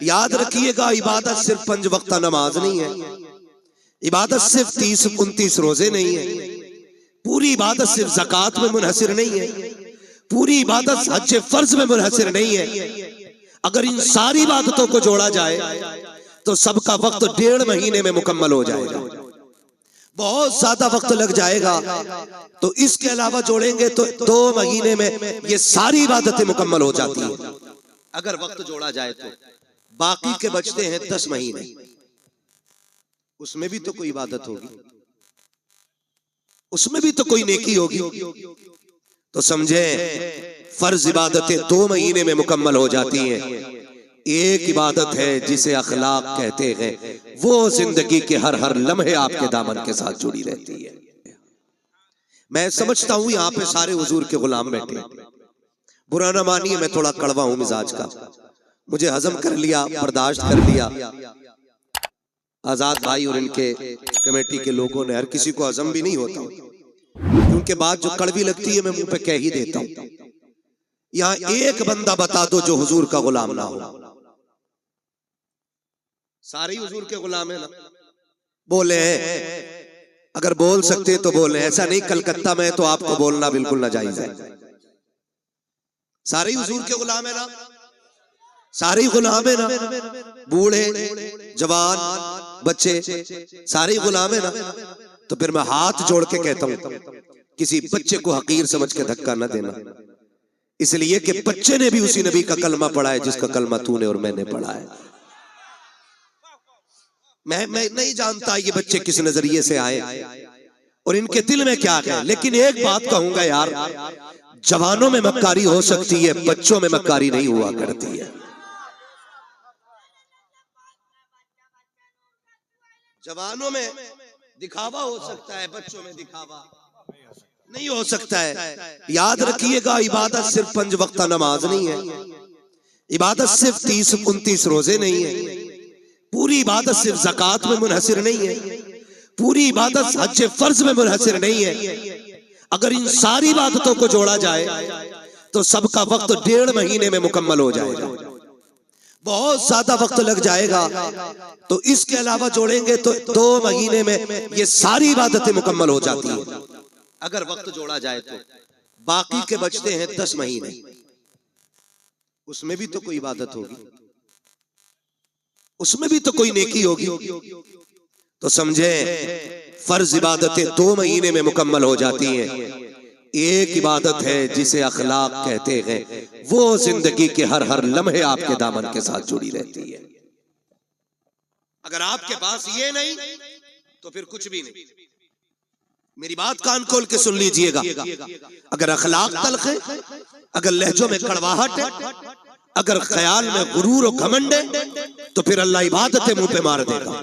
याद रखिएगा, इबादत सिर्फ 5 वक्त नमाज नहीं है, इबादत सिर्फ 30-29 रोजे नहीं है, पूरी इबादत सिर्फ ज़कात में मुनहसिर नहीं है, पूरी इबादत हज फर्ज में मुनहसिर नहीं है। अगर इन सारी इबादतों को जोड़ा जाए तो सबका वक्त 1.5 महीने में मुकम्मल हो जाएगा। बहुत ज्यादा वक्त लग जाएगा, तो इसके अलावा जोड़ेंगे तो 2 महीने में ये सारी इबादतें मुकम्मल हो जाती हैं अगर वक्त जोड़ा जाए तो। बाकी के बचते हैं 10 महीने, उसमें भी तो कोई इबादत होगी, उसमें भी तो कोई नेकी होगी। तो समझे, फर्ज इबादतें 2 महीने में मुकम्मल हो जाती हैं। एक इबादत है जिसे अखलाक कहते हैं, वो जिंदगी के हर लम्हे आपके दामन के साथ जुड़ी रहती है। मैं समझता हूं यहाँ पे सारे हुजूर के गुलाम बैठे, बुरा ना मानिए, मैं थोड़ा कड़वा हूं मिजाज का, मुझे हजम कर लिया, बर्दाश्त कर लिया। आजाद भाई और इनके कमेटी के लोगों ने, हर किसी को हजम भी नहीं होता, क्योंकि बात जो कड़वी लगती है मैं मुंह पे कह ही देता हूं। यहाँ एक बंदा बता दो जो हुजूर का गुलाम ना हो। सारे हुजूर के गुलाम है ना? बोले अगर बोल सकते तो बोले, ऐसा नहीं कलकत्ता में तो आपको बोलना बिल्कुल नाजायज है। सारे हुजूर के गुलाम है ना? सारे गुलाम है ना? बूढ़े जवान बच्चे सारे गुलाम है ना? तो फिर मैं हाथ जोड़ के कहता हूं, किसी बच्चे को हकीर समझ के धक्का न देना, इसलिए कि बच्चे ने भी उसी नबी का कलमा पढ़ा है जिसका कलमा तूने और मैंने पढ़ा है। मैं नहीं जानता ये बच्चे किस नजरिए से आए और इनके दिल में क्या है, लेकिन एक बात कहूंगा यार, जवानों में मक्कारी हो सकती है, बच्चों में मक्कारी नहीं हुआ करती है। जवानों में दिखावा हो सकता है, बच्चों में दिखावा नहीं हो सकता है। याद रखिएगा, इबादत सिर्फ 5 वक्त नमाज नहीं है, इबादत सिर्फ 30-29 रोजे नहीं है, पूरी इबादत सिर्फ ज़कात में मुनहसिर नहीं है, पूरी इबादत हज फर्ज में मुनहसिर नहीं है। अगर इन सारी इबादतों को जोड़ा जाए तो सबका वक्त 1.5 महीने में मुकम्मल हो जाएगा। बहुत ज्यादा वक्त लग जाएगा, तो इसके अलावा जोड़ेंगे तो 2 महीने में ये सारी इबादतें मुकम्मल हो जाती हैं अगर वक्त जोड़ा जाए तो। बाकी के बचते हैं 10 महीने, उसमें भी तो कोई इबादत होगी, उसमें भी तो कोई नेकी होगी। तो समझे, फर्ज इबादतें 2 महीने में मुकम्मल हो जाती हैं। एक इबादत है जिसे अखलाक कहते हैं, वो जिंदगी के हर लम्हे आपके दामन के साथ जुड़ी रहती है। अगर आपके पास ये नहीं तो फिर कुछ भी नहीं। मेरी बात कान खोल के सुन लीजिएगा, अगर अखलाक तल्ख है, अगर लहजों में कड़वाहट है, अगर ख्याल में गुरूर और घमंड है, तो फिर अल्लाह इबादतें मुंह पे मार देगा।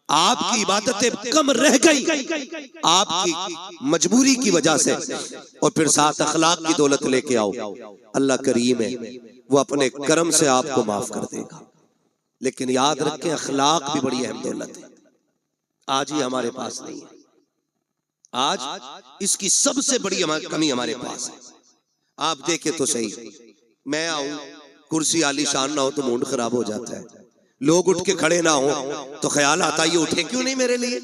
आपकी इबादतें कम रह गई आपकी मजबूरी की वजह से, और फिर साथ अखलाक की दौलत लेके आओ, अल्लाह करीम है, वो अपने करम से आपको माफ कर देगा। लेकिन याद रखें, अखलाक भी बड़ी अहम दौलत है, आज ही हमारे पास नहीं है। आज इसकी सबसे बड़ी कमी हमारे पास है। आप देखें तो सही, मैं आऊं, कुर्सी आलीशान ना हो तो मूड खराब हो जाता है, लोग उठ के खड़े ना हो तो ख्याल आता है ये उठे क्यों नहीं मेरे लिए,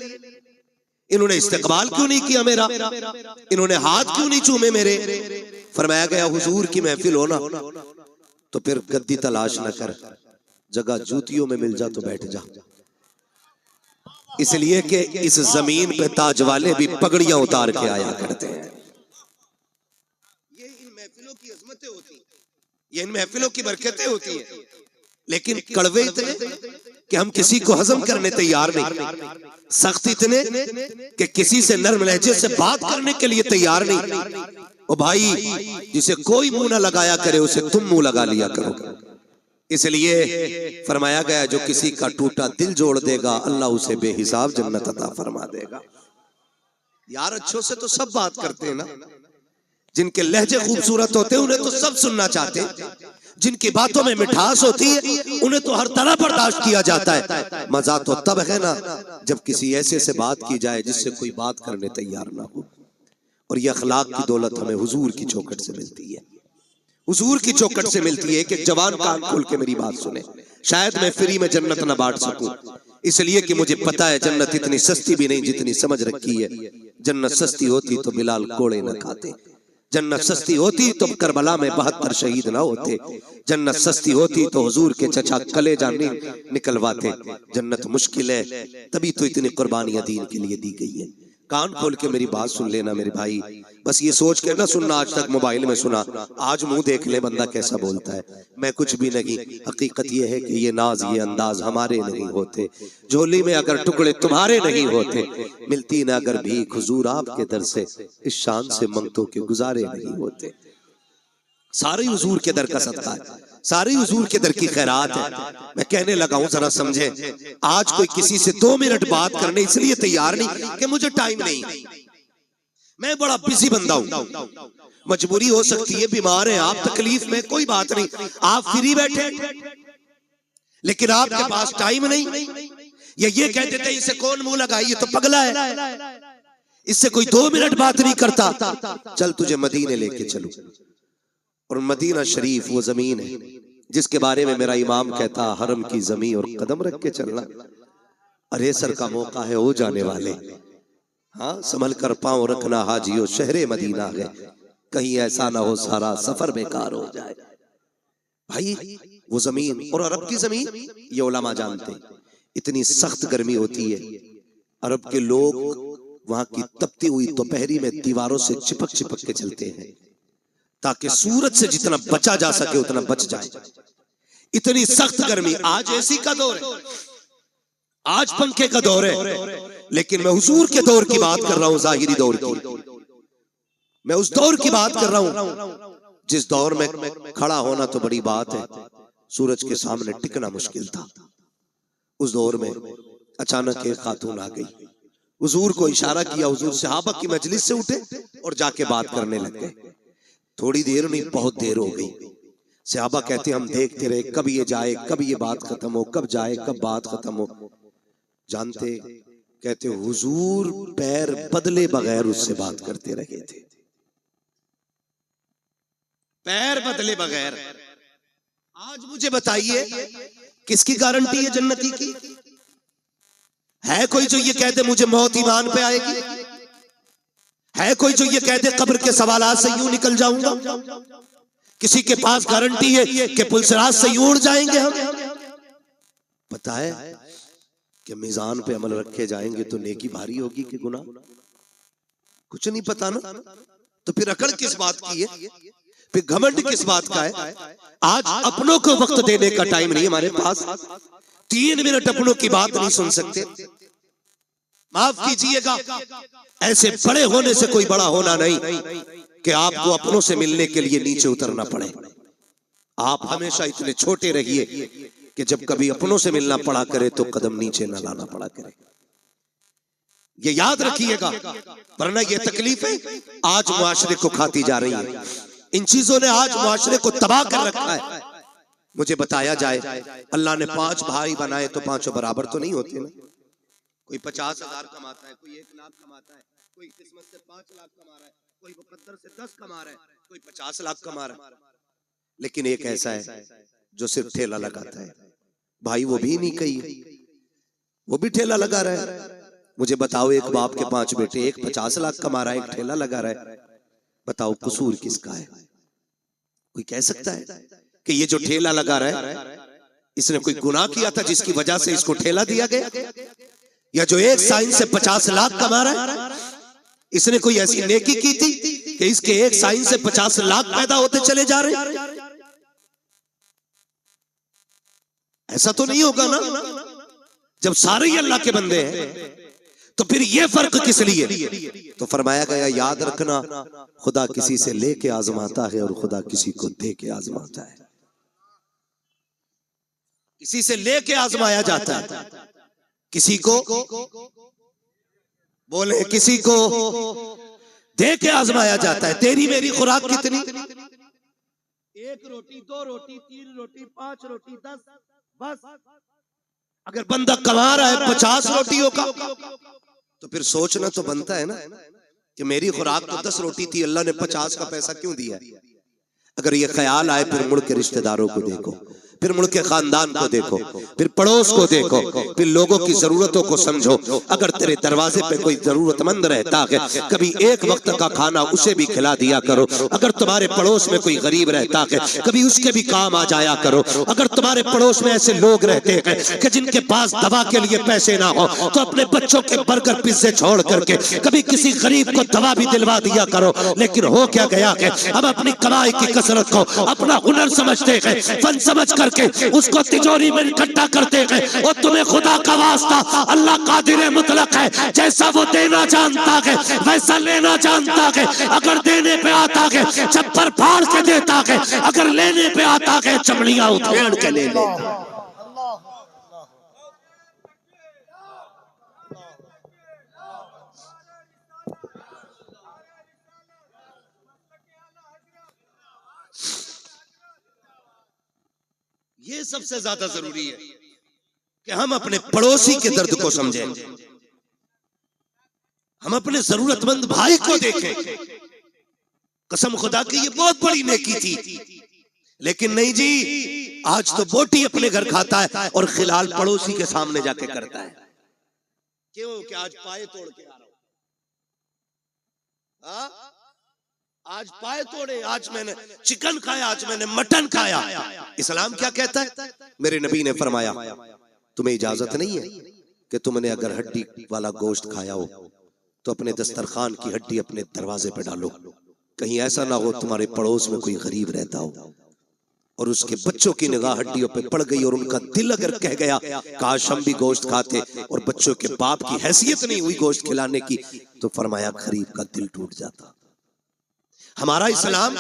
इन्होंने इस्तकबाल क्यों नहीं किया मेरा, इन्होंने हाथ क्यों नहीं चूमे मेरे। फरमाया गया, हुजूर की महफिल हो ना तो फिर गद्दी तलाश न कर, जगह जूतियों में मिल जा तो बैठ जा, इसलिए कि इस जमीन पे ताज वाले भी पगड़ियां उतार के आया करते हैं। ये इन महफिलों की अजमतें होती हैं, ये इन महफिलों की बरकतें होती हैं, लेकिन कड़वे इतने कि हम किसी को हजम करने तैयार नहीं, सख्त इतने कि किसी से नर्म लहजे से बात करने के लिए तैयार नहीं। ओ भाई, जिसे कोई मुंह ना लगाया करे उसे तुम मुंह लगा लिया करो। इसलिए फरमाया गया, जो किसी का टूटा दिल जोड़ देगा अल्लाह उसे बेहिसाब जन्नत अता फरमा देगा। यार अच्छों से तो सब बात करते हैं ना, जिनके लहजे खूबसूरत होते हैं उन्हें तो सब सुनना चाहते हैं, जिनकी बातों में मिठास होती है उन्हें तो हर तरह बर्दाश्त किया जाता है। मजा तो तब है ना जब किसी ऐसे से बात की जाए जिससे कोई बात करने तैयार ना हो। और ये अखलाक की दौलत हमें हुजूर की चौखट से मिलती है, हुजूर की चौखट से मिलती है। कि जवान कान खोल के मेरी बात सुने, शायद मैं फ्री में जन्नत ना बांट सकूं, इसलिए कि मुझे पता है जन्नत इतनी सस्ती भी नहीं जितनी समझ रखी है। जन्नत सस्ती होती तो बिलाल कोड़े न खाते, जन्नत सस्ती होती तो करबला में 72 शहीद ना होते, जन्नत सस्ती होती तो हुजूर के चचा कलेजा निकलवाते। जन्नत मुश्किल है, तभी तो इतनी कुर्बानियां दीन के लिए दी गई है। कान खोल के मेरी बात सुन लेना मेरे भाई, बस ये सोच के ना सुनना आज तक मोबाइल में सुना, आज मुंह देख ले बंदा कैसा बोलता है। मैं कुछ भी नहीं, हकीकत ये है कि ये नाज ये अंदाज हमारे नहीं होते, झोली में अगर टुकड़े तुम्हारे नहीं होते, मिलती ना अगर भीख हुजूर आपके दर से, इस शान से मंगतों के गुजारे नहीं होते। सारे हुजूर के दर का सदका है, सारी हुजूर के दर की खैरात है। मैं कहने लगा हूं जरा समझे, आज कोई किसी से 2 मिनट बात करने इसलिए तैयार नहीं कि मुझे टाइम नहीं, मैं बड़ा बिजी बंदा हूं, मजबूरी हो सकती है, बीमार है आप, तकलीफ में, कोई बात नहीं, आप फ्री बैठे, लेकिन आपके पास टाइम नहीं। या ये कहते थे इसे कौन मुंह लगाए, ये तो पगला है, इससे कोई 2 मिनट बात नहीं करता, चल तुझे मदीने लेके चलूं। और मदीना शरीफ वो जमीन है जिसके बारे में मेरा इमाम कहता, हरम की जमीन और कदम रख के चलना, अरे सर का मौका है हो जाने वाले, हाँ संभल कर पांव रखना हाजियो, शहरे मदीना है, कहीं ऐसा ना हो सारा सफर बेकार हो जाए। भाई वो जमीन और अरब की जमीन, ये उलमा जानते, इतनी सख्त गर्मी होती है, अरब के लोग वहां की तपती हुई दोपहरी में दीवारों से चिपक चिपक के चलते हैं ताकि सूरज से जितना बचा जा सके उतना बच जाए। इतनी सख्त गर्मी, आज एसी का दौर है, आज पंखे का दौर है, लेकिन मैं हुजूर के दौर की बात कर रहा हूं, जाहिरी दौर की, मैं उस दौर की बात कर रहा हूं जिस दौर में खड़ा होना तो बड़ी बात है, सूरज के सामने टिकना मुश्किल था। उस दौर में अचानक एक खातून आ गई, हुजूर को इशारा किया, हुजूर सहाबा की मजलिस से उठे और जाके बात करने लग गए। थोड़ी देर नहीं, बहुत देर हो गई। सहाबा कहते हम देखते रहे, कब ये जाए, कब ये बात खत्म हो, कब जाए, कब बात खत्म हो। जानते, कहते हुजूर पैर बदले बगैर उससे बात करते रहे थे, पैर बदले बगैर। आज मुझे बताइए किसकी गारंटी है जन्नती की? है कोई जो ये कहते मुझे मौत ईमान पे आएगी? है कोई जो ये कहते कब्र के सवालात से यूं निकल जाऊंगा? किसी के पास गारंटी है कि पुलसराज से यूं उड़ जाएंगे हम? पता है कि मीजान पे अमल रखे जाएंगे तो नेकी भारी होगी कि गुनाह? कुछ नहीं पता ना, तो फिर अकड़ किस बात की है, फिर घमंड किस बात का है? आज अपनों को वक्त देने का टाइम नहीं हमारे पास, 3 मिनट अपनों की बात नहीं सुन सकते। माफ कीजिएगा, ऐसे बड़े होने से कोई बड़ा होना नहीं कि आपको अपनों से मिलने के लिए नीचे उतरना पड़े। आप हमेशा इतने छोटे रहिए कि जब कभी अपनों से मिलना पड़ा करे तो कदम नीचे न लाना पड़ा करे। ये याद रखिएगा, वरना ये तकलीफें आज मुआशरे को खाती जा रही है। इन चीजों ने आज मुआशरे को तबाह कर रखा है। मुझे बताया जाए, अल्लाह ने 5 भाई बनाए तो 5 बराबर तो नहीं होते ना। कोई 50,000 कमाता है, कोई 1 लाख कमाता है, कोई किस्मत से 5 लाख कमा रहा है, कोई मुकद्दर से 10 कमा रहा है, कोई 50 लाख कमा रहा है। लेकिन एक ऐसा है जो सिर्फ ठेला लगाता है। भाई वो भी नहीं कही, वो भी ठेला लगा रहा है। मुझे बताओ, एक बाप के 5 बेटे, एक 50 लाख कमा रहा है, एक ठेला लगा रहा है, बताओ कसूर किसका है? कोई कह सकता है कि ये जो ठेला लगा रहा है इसने कोई गुनाह किया था जिसकी वजह से इसको ठेला दिया गया? या जो एक साइन से 50 लाख कमा रहा है, इसने कोई ऐसी नेकी की थी कि इसके एक साइन से 50 लाख पैदा होते चले जा रहे हैं? ऐसा तो नहीं होगा ना। जब सारे ही अल्लाह के बंदे हैं तो फिर ये फर्क किस लिए? तो फरमाया गया, याद रखना, खुदा किसी से लेके आजमाता है और खुदा किसी को दे के आजमाता है। किसी से लेके आजमाया जाता है, किसी को बोले, किसी को दे के आजमाया जाता है। तेरी मेरी खुराक कितनी? 1 रोटी, 2 रोटी, 3 रोटी, 5 रोटी, 10, बस। अगर बंदा कमा रहा है 50 रोटियों का तो फिर सोचना तो बनता है ना कि मेरी खुराक तो 10 रोटी थी, अल्लाह ने 50 का पैसा क्यों दिया? अगर ये ख्याल आए फिर मुड़ के रिश्तेदारों को देखो, फिर मुल्क के खानदान को देखो, फिर पड़ोस को देखो, फिर लोगों की जरूरतों को समझो। अगर तेरे दरवाजे पे कोई जरूरतमंद रहता है, कभी एक वक्त का खाना उसे भी खिला दिया करो। अगर तुम्हारे पड़ोस में कोई गरीब रहता है, कभी उसके भी काम आ जाया करो। अगर तुम्हारे पड़ोस में ऐसे लोग रहते हैं कि जिनके पास दवा के लिए पैसे ना हो, तो अपने बच्चों के बर्गर पिज्जे छोड़ करके कभी किसी गरीब को दवा भी दिलवा दिया करो। लेकिन हो क्या गया है, हम अपनी कमाई की कसरत को अपना हुनर समझते हैं, फन समझ करके उसको तिजोरी में इकट्ठा करते हैं। और तुम्हें खुदा का वास्ता, अल्लाह कादिर मुतलक है, जैसा वो देना जानता है वैसा लेना जानता है। अगर देने पे आता है चप्पर फाड़ के देता है, अगर लेने पे आता है चमड़ियां उधेड़ के ले लेता है। ये सबसे ज्यादा जरूरी है कि हम अपने पड़ोसी के दर्द को समझें, हम अपने जरूरतमंद भाई को देखें। कसम खुदा की ये बहुत बड़ी नेकी थी, लेकिन नहीं जी, आज तो बोटी अपने घर खाता है और खिलाल पड़ोसी के सामने जाके करता है। क्यों? कि आज पाए तोड़ के आ रहा हूं, आज पाए तोड़े, आज मैंने चिकन खाया, आज मैंने मटन खाया। इस्लाम क्या कहता है? मेरे नबी ने फरमाया, तुम्हें इजाजत नहीं है कि तुमने अगर हड्डी वाला गोश्त खाया हो तो अपने दस्तरखान की हड्डी अपने दरवाजे पे डालो। कहीं ऐसा ना हो तुम्हारे पड़ोस में कोई गरीब रहता हो और उसके बच्चों की निगाह हड्डियों पे पड़ गई और उनका दिल अगर कह गया काश हम भी गोश्त खाते, और बच्चों के बाप की हैसियत नहीं हुई गोश्त खिलाने की, तो फरमाया गरीब का दिल टूट जाता। हमारा इस्लाम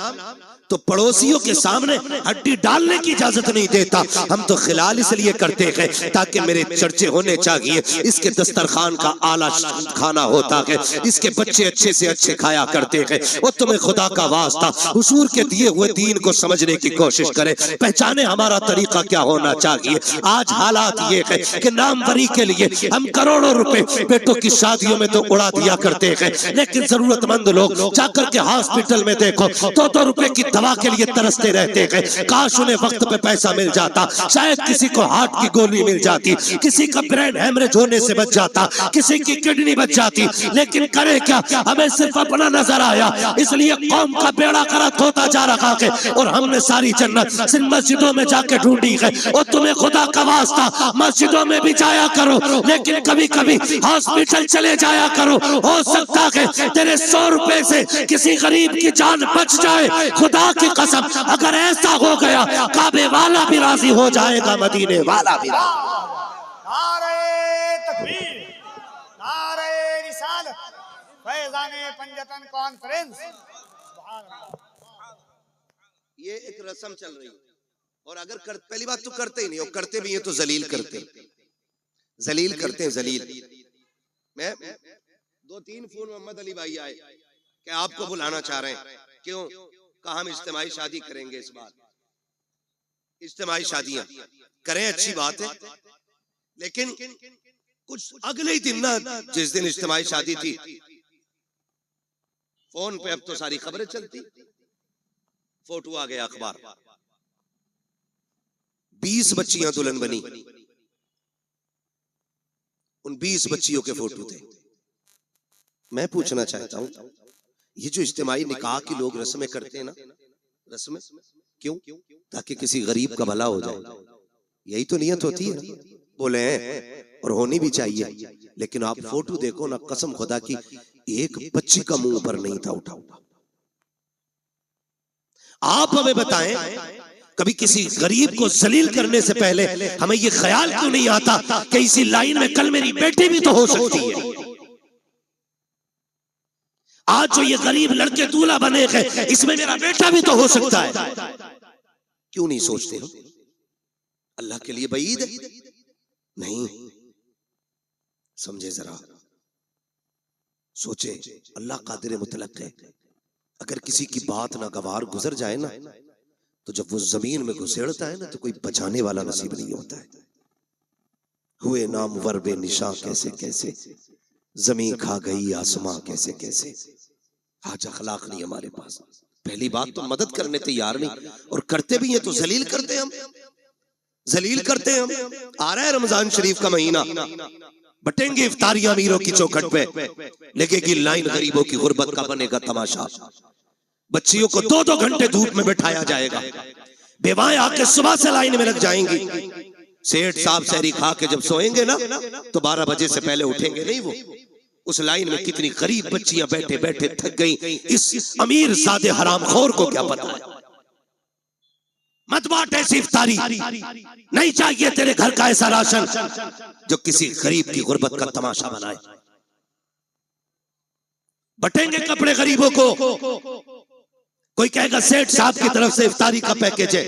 तो पड़ोसियों के सामने हड्डी डालने की इजाजत नहीं देता। हम तो खिलाल इसलिए करते हैं ताकि मेरे चर्चे होने चाहिए, इसके दस्तरखान का आला खाना होता है, इसके बच्चे अच्छे से अच्छे खाया करते हैं। और तुम्हें खुदा का वास्ता हुजूर के दिए हुए दीन को समझने की कोशिश करें, पहचाने हमारा तरीका क्या होना चाहिए। आज हालात ये है कि नामवरी के लिए हम करोड़ों रुपए बेटों की शादियों में तो उड़ा दिया करते हैं, लेकिन जरूरतमंद लोग जाकर के हॉस्पिटल में देखो 2-2 रुपए की दवा के लिए तरसते रहते हैं। काश उन्हें वक्त पे पैसा मिल जाता, शायद किसी को हार्ट की गोली मिल जाती, किसी का ब्रेन हेमरेज होने से बच जाता, किसी की किडनी बच जाती। लेकिन करे क्या, हमें सिर्फ अपना नजर आया, इसलिए कौम का बेड़ा गर्क होता जा रहा है और हमने सारी जन्नत सिर्फ मस्जिदों में जाके ढूंढी है। और तुम्हें खुदा का वास्ता मस्जिदों में भी जाया करो, लेकिन कभी कभी हॉस्पिटल चले जाया करो। हो सकता है तेरे 100 रुपए से किसी गरीब की जान बच जाए। खुदा की कसम, अगर ऐसा हो गया काबे वाला भी राजी हो जाएगा, मदीने वाला भी। नारे तकबीर, नारे रिसालत, फैज़ाने पंजतन कॉन्फ्रेंस। ये एक रस्म चल रही है, और अगर पहली बात तो करते ही नहीं, और करते भी हैं तो जलील करते हैं जलील। मैं 2-3 फोन मोहम्मद अली भाई आए कि आपको बुलाना चाह रहे हैं। क्यों? कहा हम इज्तिमाई शादी करेंगे इस बार। इज्तिमाई शादियां करें, अच्छी बात है, लेकिन कुछ अगले ही दिन ना, जिस दिन इज्तिमाई शादी थी, फोन पे अब तो सारी खबरें चलती, फोटो आ गया अखबार, 20 बच्चियां दुल्हन बनी, उन 20 बच्चियों के फोटो थे। मैं पूछना चाहता हूं, ये जो इज्तिमाई निकाह की लोग रस्में करते हैं ना, रस्में क्यों? ताकि किसी गरीब का भला हो जाए, यही तो नियत होती है ना। बोले हैं और होनी भी चाहिए, लेकिन आप फोटो देखो ना, कसम खुदा की एक बच्ची का मुंह पर नहीं था उठा। आप हमें बताएं, कभी किसी गरीब को जलील करने से पहले हमें ये ख्याल क्यों नहीं आता कि इसी लाइन में कल मेरी बेटी भी तो हो सकती है। आज जो ये गरीब लड़के दूल्हा बने हैं, इसमें मेरा बेटा भी तो हो सकता है। क्यों नहीं सोचते हम? अल्लाह के लिए बईद है? नहीं, समझे जरा, सोचे, अल्लाह कादिर मुतलक है। अगर किसी की बात ना गवार गुजर जाए ना, तो जब वो जमीन में घुसेड़ता है ना, तो कोई बचाने वाला नसीब नहीं होता है। हुए नाम वर्बे निशा कैसे कैसे, जमीन खा गई आसमां कैसे कैसे। आज अखलाक नहीं हमारे पास। पहली बात तो मदद करने तैयार नहीं, और करते भी हैं तो जलील करते हम। जलील करते हैं हम। आ रहा है रमजान शरीफ का महीना, बटेंगे इफ्तारियां अमीरों की चौखट पे, लगेगी लाइन गरीबों की गुर्बत का बनेगा तमाशा। बच्चियों को 2-2 घंटे धूप में बैठाया जाएगा, बेवाएं आके सुबह से लाइन में लग जाएंगी। सेठ साहब सहरी खा के जब सोएंगे ना तो 12 बजे से पहले उठेंगे नहीं वो। उस लाइन में कितनी गरीब बच्चियां बैठे बैठे थक गई, इस अमीर ज़ादे हरामखोर को क्या पता है। मत बांट ऐसी इफ्तारी, नहीं चाहिए तेरे घर का ऐसा राशन जो किसी गरीब की गुर्बत का तमाशा बनाए। बटेंगे कपड़े गरीबों को, कोई कहेगा सेठ साहब की तरफ से इफ्तारी का पैकेज है,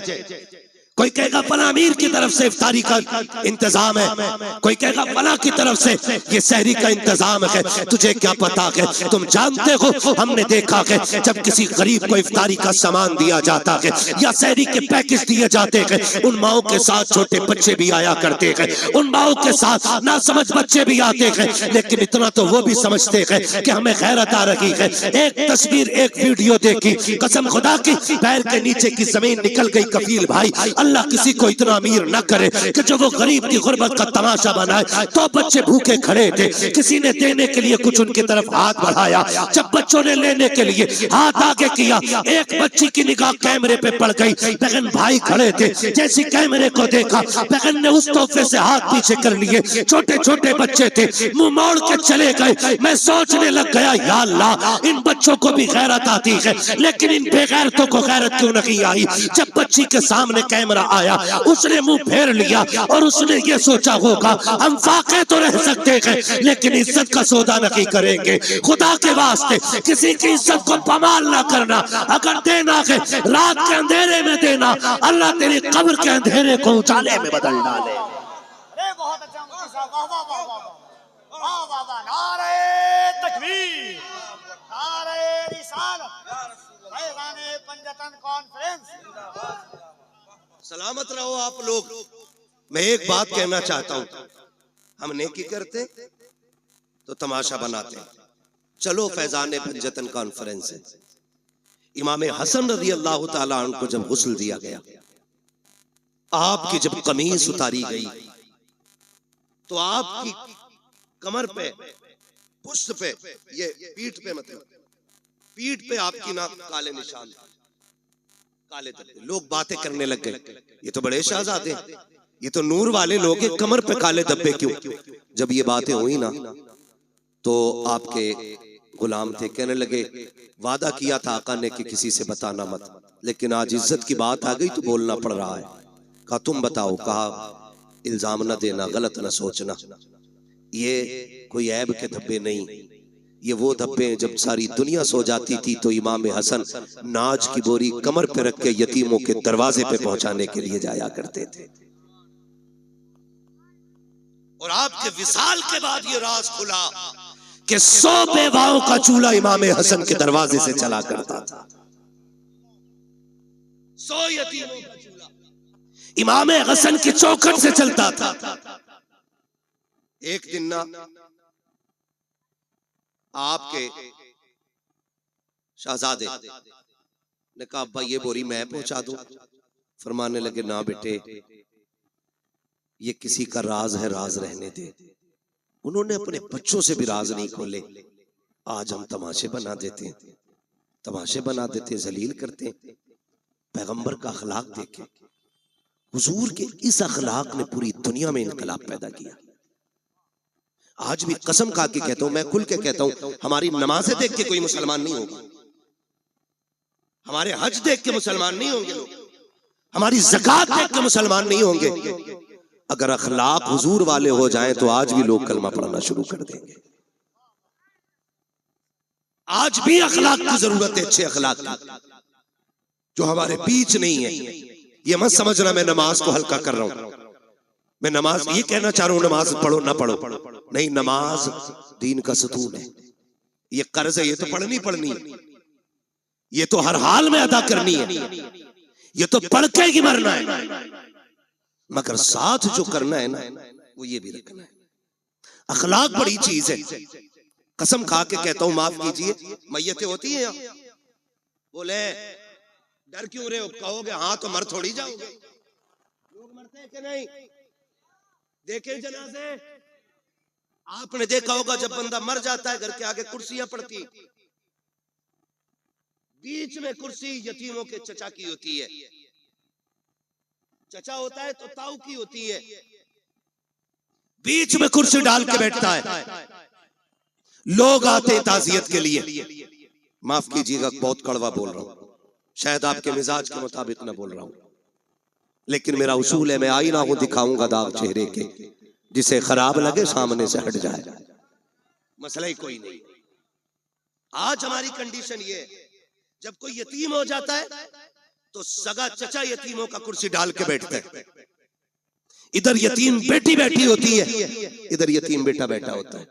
कोई कहेगा फला अमीर की तरफ से इफ्तारी का इंतजाम है, कोई कहेगा फला की तरफ से ये सहरी का इंतजाम है। तुझे क्या पता है, तुम जानते हो हमने देखा है जब किसी गरीब को इफ्तारी का सामान दिया जाता है या सहरी के पैकेज दिए जाते हैं, उन माओं के साथ छोटे बच्चे भी आया करते हैं, उन माओं के साथ ना समझ बच्चे भी आते हैं, लेकिन इतना तो वो भी समझते हैं कि हमें गैरत आ रही है। एक तस्वीर, एक वीडियो देखी, कसम खुदा की पैर के नीचे की जमीन निकल गई। कफील भाई, अल्लाह किसी को इतना अमीर न करे कि जो वो गरीब की गुर्बत का तमाशा बनाए। तो बच्चे भूखे खड़े थे, किसी ने देने के लिए कुछ उनकी तरफ हाथ बढ़ाया, जब बच्चों ने लेने के लिए हाथ आगे किया, एक बच्ची की निगाह कैमरे पे पड़ गई। बहन भाई खड़े थे, जैसे कैमरे को देखा बहन ने उस तोहफे से हाथ पीछे कर लिए। छोटे छोटे बच्चे थे, मुंह मोड़ के चले गए। मैं सोचने लग गया, या अल्लाह इन बच्चों को भी गैरत आती है, लेकिन इन बेगैरतों को गैरत क्यों नहीं आई। जब बच्ची के सामने कैमरा आया, उसने मुंह फेर लिया और उसने ये सोचा होगा हम फाके तो रह सकते हैं लेकिन इज्जत का सौदा नहीं करेंगे। खुदा के वास्ते किसी की इज्जत को पमाल ना करना, अगर देना है रात के अंधेरे में देना, अल्लाह तेरी कब्र के अंधेरे को उजाले में बदल डाले। बहुत अच्छा मुफ्ती साहब, वाह वाह वाह वाह वाह वाह वाह, नारे तकबीर, नारे रिसालत, फैज़ाने पंजतन कॉन्फ्रेंस। सलामत रहो आप लोग। मैं एक बात कहना चाहता हूं, हम नेकी करते तो तमाशा बनाते। चलो फैजान पंजतन कॉन्फ्रेंस है, इमाम हसन रज़ी अल्लाह ताला अन्हु को जब गुस्ल दिया गया, आपकी जब कमीज उतारी गई तो आपकी कमर पे, पुष्ट पे, ये पीठ पे, मतलब पीठ पे आपकी ना काले निशान, काले धब्बे। लोग बातें करने लग गए, ये तो बड़े शहजादे, ये तो नूर वाले लोग हैं, कमर पे काले धब्बे क्यों। जब ये बातें हुई ना तो आपके गुलाम थे, कहने लगे वादा किया था आका ने कि किसी से बताना मत, लेकिन आज इज्जत की बात आ गई तो बोलना पड़ रहा है। कहा तुम बताओ, कहा इल्जाम न देना, गलत न सोचना, ये कोई ऐब के धब्बे नहीं, ये वो धब्बे जब सारी दुनिया सो जाती थी तो इमाम हसन नाज की बोरी कमर पे रख के यतीमों के दरवाजे पे पहुंचाने के लिए जाया करते थे। और आपके विसाल के बाद ये राज खुला कि 100 बेवाओं का चूल्हा इमाम हसन के दरवाजे से चला करता था। 100 यतीमों का चूल्हा इमाम हसन की चौखट से चलता था। एक दिन ना आपके शहजादे ने कहा अब्बा ये बोरी मैं पहुंचा दूं। फरमाने लगे ना बेटे, ये किसी का राज है, राज रहने दे। उन्होंने अपने बच्चों से भी राज नहीं खोले। आज हम तमाशे बना देते हैं, तमाशे बना देते हैं, जलील करते हैं। पैगंबर का अखलाक देखे, हुजूर के इस अखलाक ने पूरी दुनिया में इनकलाब पैदा किया। आज भी कसम खा के कहता हूं, मैं खुल के कहता हूं, हमारी नमाजें देख के कोई मुसलमान नहीं होगा, हमारे हज देख के मुसलमान नहीं होंगे लोग, हमारी ज़कात देख के मुसलमान नहीं होंगे। अगर अखलाक हुजूर वाले हो जाएं तो आज भी लोग कलमा पढ़ना शुरू कर देंगे। आज भी अखलाक की जरूरत है, अच्छे अखलाक की, जो हमारे बीच नहीं है। ये मत समझना मैं नमाज को हल्का कर रहा हूं, मैं नमाज ये कहना चाह रहा हूं नमाज पढ़ो ना पढ़ो, नहीं, नमाज दीन का सतून है। ये कर्ज है, ये तो पढ़नी पढ़नी है, ये तो हर हाल में अदा करनी है, ये तो पढ़ के ही मरना है, मगर साथ जो करना है ना वो ये भी रखना है। अखलाक बड़ी चीज है। कसम खा के कहता हूं, माफ कीजिए, मैयतें होती हैं यहाँ, बोले डर क्यों रहे हो, कहोगे हाँ तो मर थोड़ी जाओगे, लोग मरते कि नहीं? देखे जनाजे? आपने देखा होगा जब बंदा मर जाता है घर के आगे कुर्सियां पड़ती, बीच में कुर्सी यतीमों के चचा की होती है। चचा होता है तो ताऊ की होती है, बीच में कुर्सी डाल के बैठता है। लोग आते ताजियत के लिए। माफ कीजिएगा बहुत कड़वा बोल रहा हूं, शायद आपके मिजाज के मुताबिक ना बोल रहा हूं, लेकिन मेरा उसूल है, मैं आईना को दिखाऊंगा दाग चेहरे के, जिसे खराब लगे सामने से हट जाए, मसला ही कोई नहीं। आज हमारी कंडीशन ये, जब कोई यतीम हो जाता है तो सगा चचा यतीमों का कुर्सी डाल के बैठता है। इधर यतीम बेटी बैठी होती है, इधर यतीम बेटा बैठा होता है,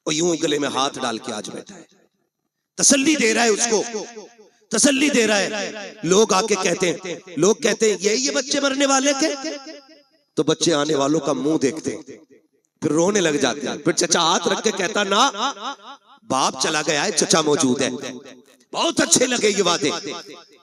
और यूं गले में हाथ डाल के आज बैठा है, तसल्ली दे रहा है उसको, तसल्ली दे रहा है। लोग आके कहते हैं, लोग कहते हैं ये बच्चे मरने वाले के, तो बच्चे आने वालों का मुंह देखते हैं, फिर रोने लग जाते हैं। फिर चचा हाथ रख के कहता ना, बाप चला गया है, चचा मौजूद है। बहुत अच्छे लगे ये वादे,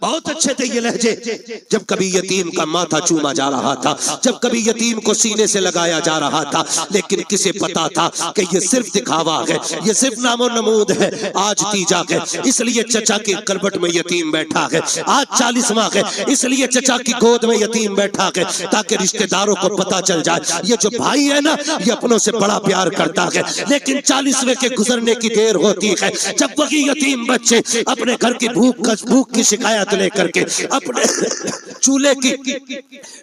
बहुत अच्छे थे ये लहजे। जब कभी यतीम का माथा चूमा जा रहा था, जब कभी यतीम को सीने से लगाया जा रहा था, लेकिन किसे पता था कि ये सिर्फ दिखावा है, ये सिर्फ नामो नमूद है, आज तीजा है इसलिए चचा की करवट में यतीम बैठा है, आज 40वां है इसलिए चचा की गोद में यतीम बैठा है, ताकि रिश्तेदारों को पता चल जाए ये जो भाई है ना, ये अपनों से बड़ा प्यार करता है। लेकिन 40वें के गुजरने की देर होती है, जब वही यतीम बच्चे अपने घर की भूख की शिकायत लेकर के, अपने चूल्हे की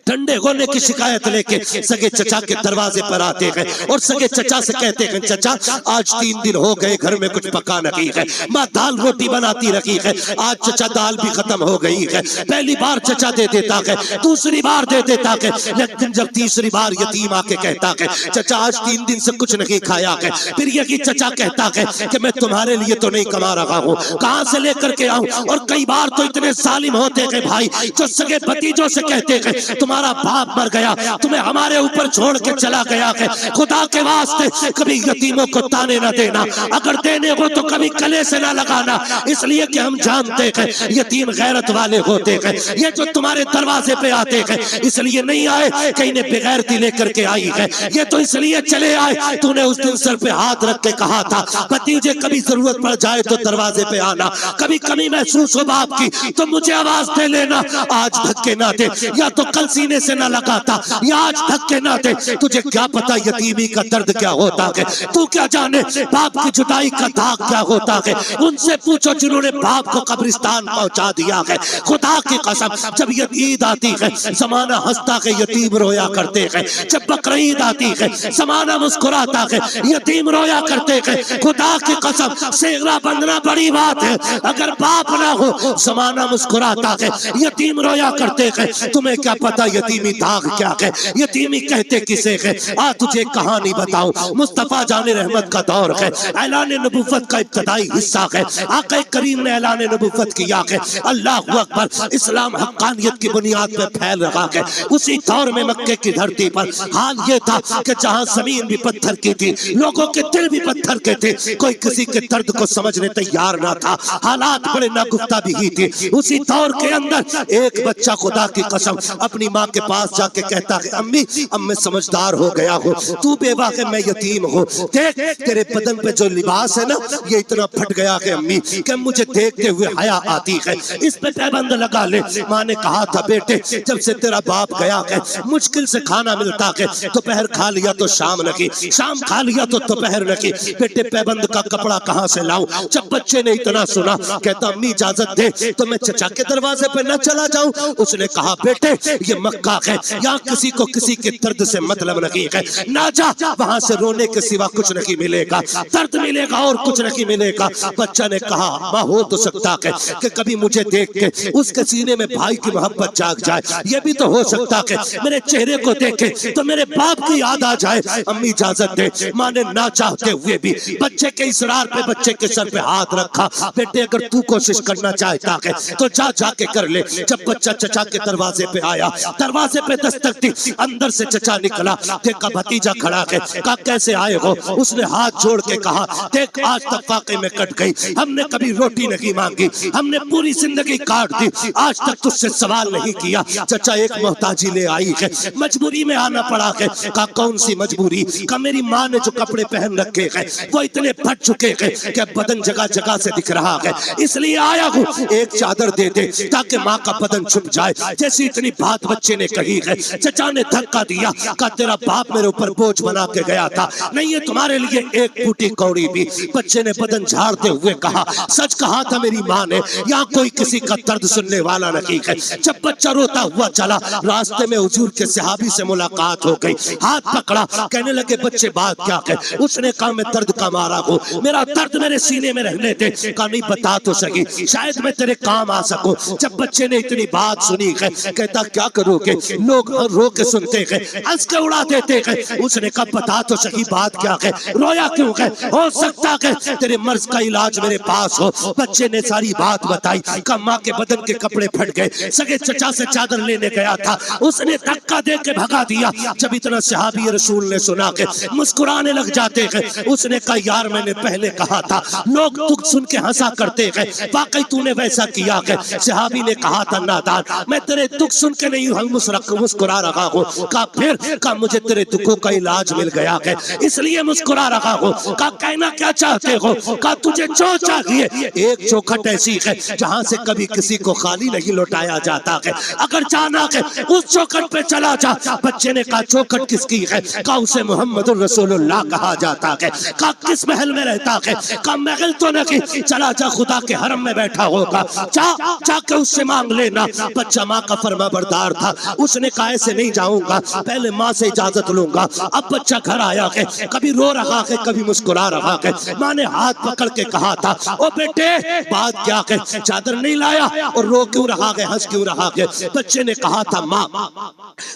ठंडे होने की शिकायत लेके सगे चचा के दरवाजे पर आते हैं और सगे चचा से कहते हैं, चचा आज 3 दिन हो गए घर में कुछ पका नहीं है, माँ दाल रोटी बनाती रखी है, आज चचा दाल भी खत्म हो गई है। पहली बार चचा दे देता है, दूसरी बार दे देता है, लेकिन जब तीसरी बार यतीम आके कहता है चचा आज 3 दिन से कुछ नहीं खाया है, फिर यही चचा कहता है कि मैं तुम्हारे लिए तो नहीं कमा रहा हूँ, कहाँ से लेकर के आऊं। और कई बार तो इतने जालिम होते हैं भाई, जो सगे भतीजों से कहते हैं तुम्हारा बाप मर गया, तुम्हें हमारे ऊपर छोड़ के चला गया है, खुदा के वास्ते कभी यतीमों को ताने न देना, अगर देने हो तो कभी गले से ना लगाना, इसलिए कि हम जानते हैं यतीम गैरत वाले होते हैं। ये जो तुम्हारे दरवाजे पे आते हैं इसलिए नहीं आए कि इन्हें बेगैरती लेकर के आई है, ये तो इसलिए चले आए तूने उस दिन सर पे हाथ रख के कहा था भतीजे कभी जरूरत पड़ जाए तो दरवाजे पे आना, कभी कमी महसूस हो बाप की तो मुझे आवाज दे लेना। आज धक्के ना दे, या तो कल सीने से ना लगाता, या आज धक्के ना दे। तुझे क्या पता यतीमी का दर्द क्या होता है, तू क्या जाने बाप की जुदाई का दाग क्या होता है। उनसे पूछो जिन्होंने बाप को कब्रिस्तान पहुंचा दिया है। खुदा की कसम जब ईद आती है जमाना हंसता है, यतीम रोया करते हैं। जब बकरीद आती है जमाना मुस्कुराता है, यतीम रोया करते हैं। खुदा की कसम सेहरा बंधना बड़ी बात है, अगर बाप ना हो जमाना मुस्कुराता है, यतीम रोया करते हैं। तुम्हें क्या पता यतीमी दाग क्या है, यतीमी कहते किसे है। आ तुझे कहानी बताऊं, मुस्तफा जाने रहमत का दौर है, ऐलान नबुव्वत का इब्तदाई हिस्सा है। आक़ा करीम ने ऐलान नबुव्वत किया है, अल्लाहु अकबर, इस्लाम हक्कानियत की बुनियाद पर फैल रहा है। उसी दौर में मक्के की धरती पर हाल ये था कि जहां जमीन भी पत्थर की थी, लोगों के दिल भी पत्थर के थे, कोई किसी के दर्द को समझने तैयार ना था, हालात बड़े नागुफ्ता भी ही थे। उसी दौर के अंदर एक बच्चा खुदा की कसम अपनी माँ के पास जाके कहता है, अम्मी अब मैं समझदार हो गया हूँ, तू बेवा है मैं यतीम हूँ, देख तेरे बदन पे जो लिबास है ना ये इतना फट गया है अम्मी कि मुझे देखते हुए हया आती है, इस पे पैबंद लगा ले। माँ ने कहा था बेटे जब से तेरा बाप गया है मुश्किल से खाना मिलता है, दोपहर खा लिया तो शाम नहीं, शाम खा लिया तो दोपहर नहीं, बेटे पैबंद का कपड़ा कहाँ से लाऊं। जब बच्चे ने इतना सुना कहता अम्मी इजाजत दे तो मैं चचा के दरवाजे पे न चला जाऊं। उसने कहा बेटे ये मक्का है, यहाँ किसी को किसी के दर्द से मतलब नहीं है, ना जा, वहां से रोने के सिवा कुछ नहीं मिलेगा, दर्द मिलेगा और कुछ नहीं मिलेगा। बच्चा ने कहा माँ हो तो सकता है कि कभी मुझे देख के उसके सीने में भाई की मोहब्बत जाग जाए, ये भी तो हो सकता है मेरे चेहरे को देखे तो मेरे बाप की याद आ जाए। अम्मी इजाजत दे। माँ ने ना चाहते हुए भी बच्चे के इसरार पे बच्चे के सर पे हाथ रखा, बेटे अगर तू कोशिश करना चाहता है तो जा जाके कर ले। जब बच्चा चचा के दरवाजे पे आया, दरवाजे पे दस्तक दी, अंदर से चचा निकला, देखा भतीजा खड़ा है, कहा कैसे आए हो? उसने हाथ जोड़ के कहा देख आज तक वाकई में कट गई, हमने कभी रोटी नहीं मांगी, हमने पूरी जिंदगी काट दी, आज तक तुझसे सवाल नहीं किया। चचा एक मोहताजी ले आई है, मजबूरी में आना पड़ा है। कहा कौन सी मजबूरी? कहा मेरी माँ ने जो कपड़े पहन रखे हैं वो इतने फट चुके हैं कि बदन जगह जगह से दिख रहा है, इसलिए आया हूँ, एक चादर दे दे ताकि माँ का बदन छुप जाए। जैसी इतनी बात बच्चे ने कही है, चचा ने धक्का दिया, कहा तेरा बाप मेरे ऊपर बोझ बना के गया था, नहीं है तुम्हारे लिए एक फूटी कौड़ी भी। बच्चे ने बदन झाड़ते हुए कहा सच कहा था मेरी माँ ने, यहाँ कोई किसी का दर्द सुनने वाला नहीं है। जब बच्चा रोता हुआ चला, रास्ते में हुजूर के सहाबी से मुलाकात हो गई, हाथ पकड़ा, कहने लगे बच्चे बात क्या है? उसने कहा मैं दर्द का मारा हूँ, मेरा दर्द मेरे सीने में रहने दे। कहा नहीं बता तो सही, शायद मैं तेरे काम आ सकूं। जब बच्चे ने इतनी बात सुनी है, कहता क्या करोगे? लोग रो के सुनते हैं, हंस के उड़ा देते हैं। उसने कहा बता तो सही बात क्या है, रोया क्यों है? हो सकता है तेरे मर्ज का इलाज मेरे पास हो। बच्चे ने सारी बात बताई। कहा माँ के बदन के कपड़े फट गए, सगे चचा से चादर लेने गया था, उसने धक्का दे के भगा दिया। जब इतना सहाबी रसूल ने सुना के मुस्कुराने लग जाते हैं। उसने कहा यार मैंने पहले कहा था, लोग दुख सुन के हंसा करते हैं, वाकई तूने वैसा किया है। सहाबी ने कहा था नादान, मैं तेरे दुख सुन के नहीं मुस्कुरा रहा हूँ। कहा फिर? कहा मुझे तेरे दुखों का इलाज मिल गया है, इसलिए मुस्कुरा रहा हूँ। कहा कहना क्या चाहते हो? कहा तुझे जो चाहिए, एक चौखट ऐसी है जहाँ से कभी किसी को खाली नहीं लौटाया जाता है, अगर जाना है उस चौखट पे चला जा। बच्चे ने कहा चौखट किसकी है? कहा उसे मोहम्मद रसूलुल्लाह कहा जाता है। कहा किस महल में रहता है? कहा महल तो नहीं, चला जा खुदा के हरम में बैठा होगा, जाके उससे मांग लेना। बच्चा माँ का फरमा बरदार था, उसने कहा ऐसे नहीं जाऊंगा, पहले माँ से इजाजत लूंगा। अब बच्चा घर आया है, कभी रो रहा है कभी मुस्कुरा रहा है। माँ ने हाथ पकड़ के कहा था ओ बेटे बात क्या है, चादर नहीं लाया और रो क्यों रहा है, हंस क्यों रहा है? बच्चे ने कहा था माँ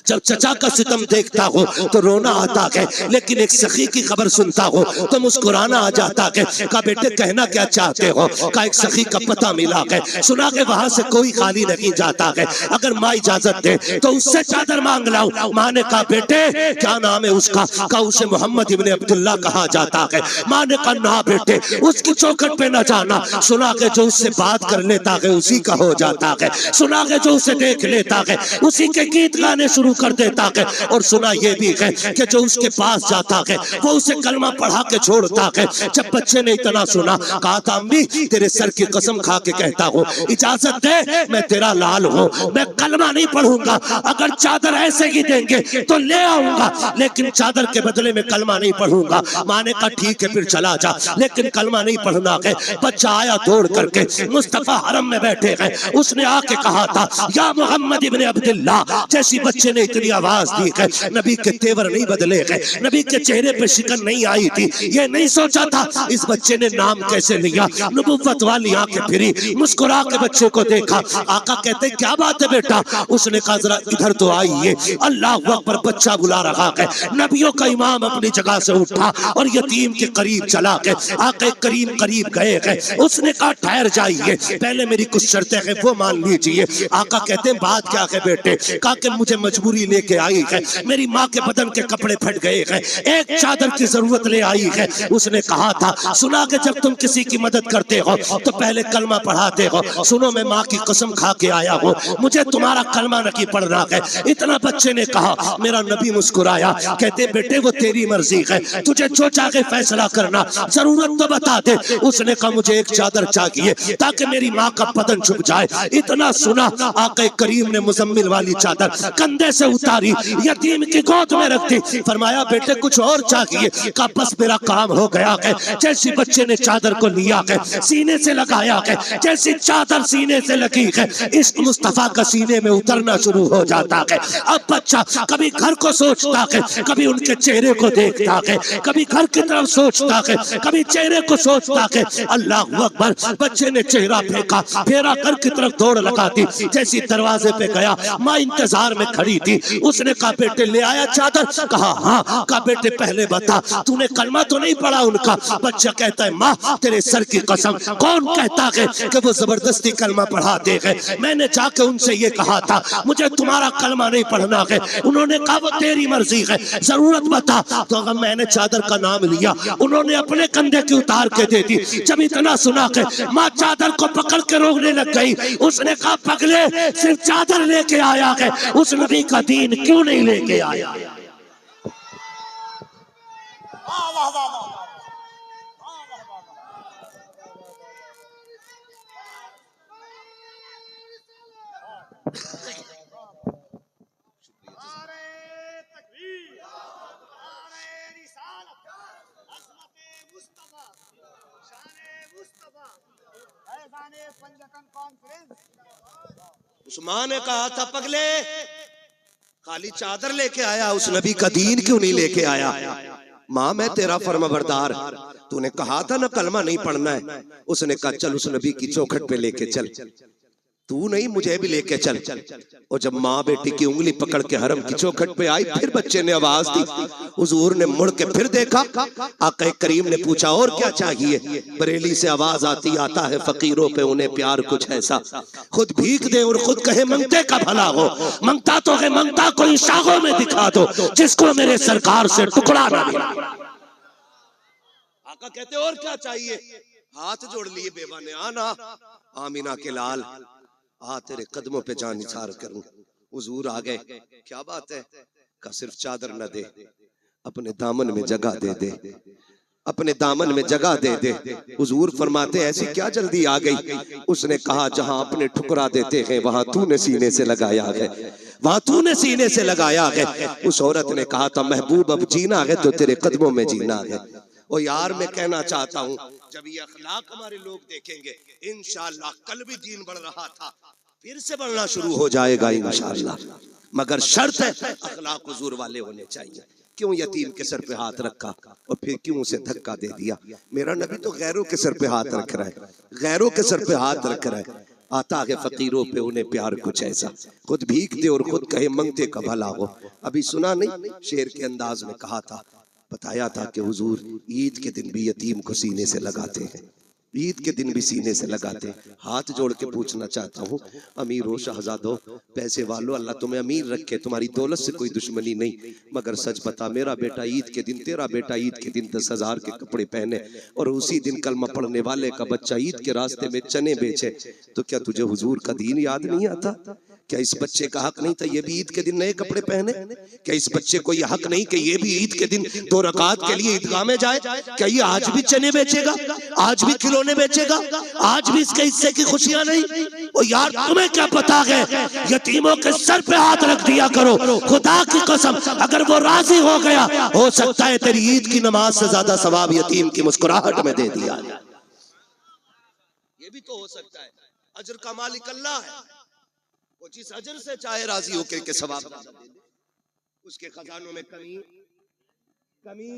जब चचा का सितम देखता हो तो रोना आता है, लेकिन एक सखी की खबर सुनता हो तो मुस्कुराना आ जाता है। कहा बेटे कहना क्या चाहते हो? कहा एक सखी का पता मिला है, सुना के वहां से कोई खाली नहीं जाता है, अगर माँ इजाजत दे तो उससे चादर मांग लाऊं। माँ ने कहा बेटे क्या नाम है उसका? कहा उसे मोहम्मद इब्ने अब्दुल्लाह कहा जाता है। माँ ने कहा ना बेटे उसकी चौखट पे न जाना, सुना के जो उससे बात कर लेता है उसी का हो जाता है, सुना के जो उसे देख लेता है उसी के गीत गाने शुरू कर देता है, और सुना ये भी है कि जो उसके पास जाता है वो उसे कलमा पढ़ा के छोड़ता है। जब बच्चे ने इतना सुना, कहा था अम्मी तेरे सर की कसम खा के कहता हूँ, इजाजत दे मैं तेरा लाल हूँ, मैं कलमा नहीं पढ़ूंगा, अगर चादर ऐसे ही देंगे तो ले आऊंगा, लेकिन चादर के बदले में कलमा नहीं पढ़ूंगा। माँ ने कहा ठीक है फिर चला जा, लेकिन कलमा नहीं पढ़ना है। बच्चा आया दौड़ करके, मुस्तफा हरम में बैठे हैं, उसने आके कहा था या मोहम्मद इब्ने अब्दुल्लाह। जैसी बच्चे ने इतनी आवाज दी है, नबी के तेवर नहीं बदले गए, नबी के चेहरे पे शिकन नहीं आई थी, ये नहीं सोचा था इस बच्चे ने नाम कैसे लिया। नबुव्वत वाली आंखें फिरी, मुस्कुरा के बच्चे को देखा। आका कहते क्या बात है बेटा? उसने कहा जरा इधर तो आइए। अल्लाह अकबर, बच्चा बुला रहा है। नबियों का इमाम अपनी जगह से उठा और यतीम के करीब चला के आके करीम करीब गए हैं। उसने कहा ठहर जाइए, पहले मेरी कुछ शर्तें हैं वो मान लीजिए। आका कहते हैं बात क्या है बेटे? कहा कि मुझे मजबूरी लेके आई है, मेरी माँ के बदन के कपड़े फट गए हैं, एक चादर की जरूरत ले आई है। उसने कहा था सुना कि जब तुम किसी की मदद करते हो तो पहले कलमा पढ़ाते हो, सुनो मैं माँ की कसम खा के आया हूँ, मुझे तुम्हारा कलमा नहीं पढ़ना है। इतना बच्चे ने कहा, मेरा नबी मुस्कुराया, कहते बेटे वो तेरी मर्जी है, तुझे जो चाहे फैसला करना, जरूरत तो बता दे। उसने कहा मुझे एक चादर चाहिए ताकि मेरी माँ का बदन छुप जाए। इतना सुना, आके करीम ने मुजम्मिल वाली चादर कंधे से उतारी, यतीम की गोद में रख दी, फरमाया बेटे कुछ और चाहिए? कहा बस मेरा काम हो गया है। जैसी बच्चे ने चादर को लिया है, सीने से लगाया है, जैसी चादर सीने से लगी है, इश्क मुस्तफा का सीने में उतरना शुरू हो जाता है। अब बच्चा कभी घर को सोचता है, कभी उनके चेहरे को देखता है, कभी घर की तरफ सोचता है, कभी चेहरे को सोचता है। अल्लाह अकबर, बच्चे ने चेहरा फेंका, फेरा घर की तरफ दौड़ लगा दी। जैसी दरवाजे पे गया, माँ इंतजार में खड़ी थी। उसने कहा बेटे ले आया चादर? कहा हाँ। कहा बेटे पहले बता तूने कलमा तो नहीं पढ़ा उनका? बच्चा कहता है माँ तेरे सर की कसम, कौन कहता है कि वो जबरदस्ती कलमा पढ़ाते हैं। मैंने जाके उनसे ये कहा था मुझे तुम्हारा कलमा नहीं पढ़ना है। उन्होंने कहा वो तेरी मर्जी है, जरूरत बता। तो अगर मैंने चादर का नाम लिया, उन्होंने अपने कंधे की उतार के दे दी। जब इतना सुना के माँ चादर को पकड़ के रोकने लग गई। उसने कहा पगले सिर्फ चादर लेके आया है, उस नबी का दीन क्यों नहीं लेके आया? वाह वाह वाह वाह उस्मान ने कहा था पगले खाली चादर लेके आया, उस नबी का दीन क्यों नहीं लेके आया? माँ मैं तेरा फर्माबरदार, तूने कहा था ना कलमा नहीं पढ़ना है। उसने कहा चल उस नबी की चौखट पे लेके चल, तू नहीं मुझे भी लेके चल। और जब माँ बेटी की उंगली पकड़ के हरम की चौखट पे आई, फिर बच्चे ने आवाज दी। हुजूर ने मुड़ के फिर देखा, आका करीम ने पूछा और क्या चाहिए? बरेली से आवाज आती आता है फकीरों पे उन्हें प्यार कुछ ऐसा, खुद भीख दे और खुद कहे मंगते का भला हो। मंगता तो है, मंगता कोई शाखों में दिखा दो जिसको मेरे सरकार से टुकड़ा ना मिला। आका कहते और क्या चाहिए? हाथ जोड़ लिए बेवा ने, आना आमीना के लाल, आ तेरे कदमों पे जान निसार करूं। हुजूर आ गए, क्या बात है? का सिर्फ चादर न दे, अपने दामन में जगह दे दे, अपने दामन में जगह दे दे। हुजूर फरमाते ऐसी क्या जल्दी आ गई? उसने कहा जहां अपने ठुकरा देते हैं वहां तूने सीने से लगाया है, वहां तूने सीने से लगाया है। उस औरत ने कहा था महबूब अब जीना है तो तेरे कदमों में जीना है। ओ यार मैं कहना चाहता हूँ जब ये अखलाक हमारे लोग देखेंगे इंशाअल्लाह, कल भी दीन बढ़ रहा था फिर से बढ़ना शुरू हो जाएगा इंशाअल्लाह, मगर शर्त है अखलाक हुजूर वाले होने चाहिए। क्यों यतीम के सर पे हाथ रखा और फिर क्यों उसे धक्का दे दिया? मेरा नबी तो गैरों के सर पे हाथ रख रहा है, गैरों के सर पे हाथ रख रहा है। आता है फकीरों पे उन्हें प्यार कुछ ऐसा, खुद भीख दे और खुद कहे मंगते का भला हो। अभी सुना नहीं शेर के अंदाज में कहा था, बताया था कि हुजूर ईद के दिन भी यतीम को सीने से लगाते हैं, ईद के दिन भी सीने से लगाते हैं। हाथ जोड़ के पूछना चाहता हूँ अमीर हो शहजादो पैसे वालों, अल्लाह तुम्हें अमीर रखे, तुम्हारी दौलत से कोई दुश्मनी नहीं, मगर सच बता मेरा बेटा ईद के दिन, तेरा बेटा ईद के दिन 10,000 के कपड़े पहने और उसी दिन कलमा पढ़ने वाले का बच्चा ईद के रास्ते में चने बेचे, तो क्या तुझे हुजूर का दीन याद नहीं आता? क्या इस बच्चे का हक नहीं था ये भी ईद के दिन नए कपड़े पहने? क्या इस बच्चे को ये हक नहीं कि ये भी ईद के दिन 2 रकात के लिए ईदगाह में जाए? क्या ये आज भी चने बेचेगा, आज भी खिलौने बेचेगा, आज भी इसके हिस्से की खुशियां नहीं? ओ यार तुम्हें क्या पता है, यतीमों के सर पे हाथ रख दिया करो, खुदा की कसम अगर वो राजी हो गया हो सकता है तेरी ईद की नमाज से ज्यादा सवाब यतीम की मुस्कुराहट में दे दिया। ये भी तो हो सकता है, अजर का मालिक अल्लाह है, वो जिस अजर से चाहे राजी होकर के सवाब दे दे, उसके खजानों में कमी कमी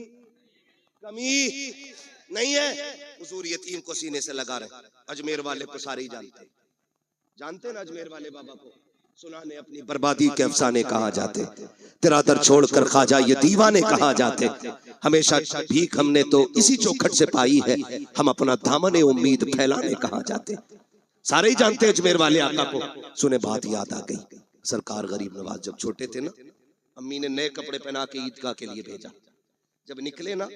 कमी नहीं है। हुजूर यतीम को सीने से लगा रहे, अजमेर वाले को सारे ही जानते ना, अजमेर वाले बाबा को सुनाने अपनी बर्बादी के अफसाने कहा जाते, तेरा दर छोड़कर खाजा ये दीवाने कहा जाते। हमेशा भीख हमने तो इसी चौखट से पाई है, हम अपना दामन उम्मीद फैलाने कहा जाते। सारे ही जानते अजमेर वाले आका को। सुने बात याद आ गई, सरकार गरीब नवाज जब छोटे थे ना, अम्मी ने नए कपड़े पहना के ईदगाह के लिए भेजा। जब निकले ना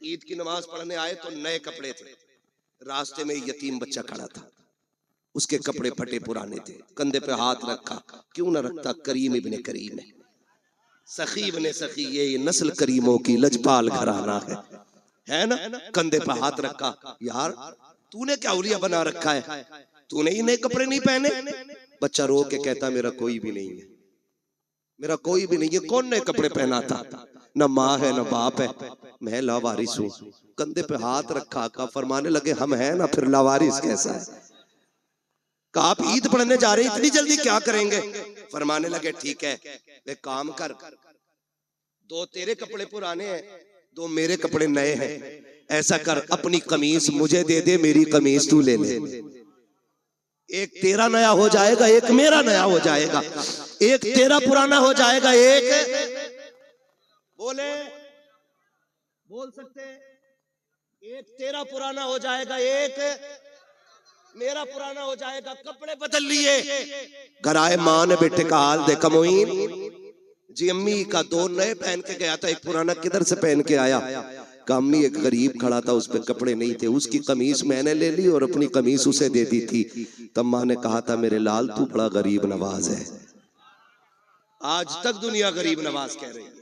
ईद की नमाज पढ़ने आए तो नए कपड़े थे, रास्ते में यतीम बच्चा खड़ा था, उसके कपड़े फटे पुराने थे, कंधे पे हाथ रखा, क्यों ना रखता, करीम इब्ने करीम है, सखी इब्ने सखी, ये नस्ल करीमों की लजपाल घराना है ना। कंधे पे हाथ रखा, यार तूने क्या उलिया बना रखा है, तूने ही नए कपड़े नहीं पहने? बच्चा रो के कहता मेरा कोई भी नहीं है, मेरा कोई भी नहीं है। कौन नए कपड़े पहना था? न माँ है न बाप है, मैं लावारिस हूँ। कंधे पे हाथ रखा का फरमाने लगे हम हैं ना, फिर लावारिस कैसा है? कहा आप ईद पढ़ने जा रहे हैं, इतनी जल्दी क्या करेंगे? फरमाने लगे ठीक है एक काम कर, 2 तेरे कपड़े पुराने हैं, 2 मेरे कपड़े नए हैं, ऐसा कर अपनी कमीज मुझे दे दे, मेरी कमीज तू ले ले, एक तेरा नया हो जाएगा, एक मेरा नया हो जाएगा, एक तेरा पुराना हो जाएगा, एक बोल सकते, एक तेरा पुराना हो जाएगा, एक मेरा पुराना हो जाएगा, कपड़े बदल लिए। घर आए, माँ ने बेटे का हाल देखा, मोइन जी अम्मी का दो नए पहन के गया था, एक पुराना किधर से पहन के आया। का अम्मी एक गरीब खड़ा था, उस पे कपड़े नहीं थे, उसकी कमीज मैंने ले ली और अपनी कमीज उसे दे दी थी। तब माँ ने कहा था, मेरे लाल तू बड़ा गरीब नवाज है। आज तक दुनिया गरीब नवाज कह रही है,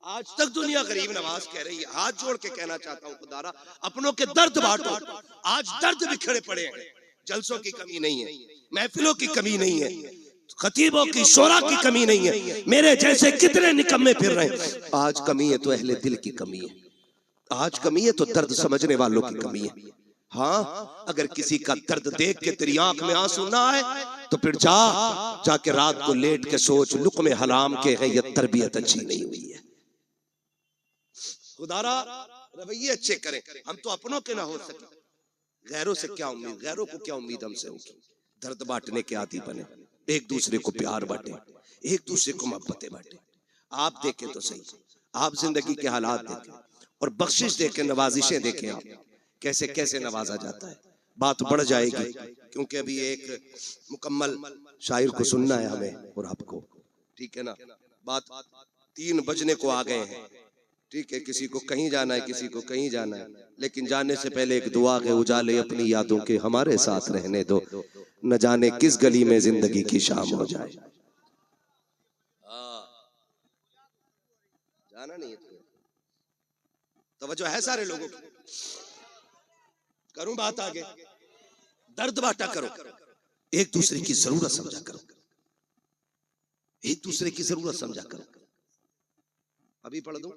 आज तक दुनिया गरीब नवाज कह रही है। हाथ जोड़ के कहना चाहता हूँ, खुदारा अपनों के दर्द बांटो। आज दर्द बिखरे पड़े हैं, जलसों की कमी नहीं है, महफिलों की कमी नहीं है, खतीबों की शोरा की कमी नहीं है, मेरे जैसे कितने निकम्मे फिर रहे हैं। आज कमी है तो अहले दिल की कमी है, आज कमी है तो दर्द समझने वालों की कमी है। हाँ, अगर किसी का दर्द देख के तेरी आंख में आंसू ना आए तो फिर जाके रात को लेट के सोच, लुक़्मे हराम के है, ये तरबियत अच्छी नहीं हुई है। खुदारा रवैये अच्छे करें, हम तो अपनों के ना हो सके, गैरों से क्या उम्मीद, गैरों को क्या उम्मीद हमसे होगी। दर्द बांटने के आदी बने, एक दूसरे को प्यार बांटे, एक दूसरे को मोहब्बतें बांटे। आप देखें तो सही, आप जिंदगी के हालात देखें और बख्शिश देखें, नवाजिशें देखें, आप कैसे कैसे नवाजा जाता है। बात बढ़ जाएगी क्योंकि अभी एक मुकम्मल शायर को सुनना है हमें और आपको, ठीक है ना। बात 3 बजने को आ गए हैं, ठीक है, किसी को कहीं जाना है, किसी को कहीं जाना है, लेकिन जाने से पहले एक दुआ के उजाले अपनी यादों के हमारे साथ रहने दो, न जाने किस गली में जिंदगी की शाम हो जाए। जाना नहीं है, तवज्जो है सारे लोगों की। करूं बात आगे, दर्द बांटा करो, एक दूसरे की जरूरत समझा करो, एक दूसरे की जरूरत समझा करो। अभी पढ़ दूं,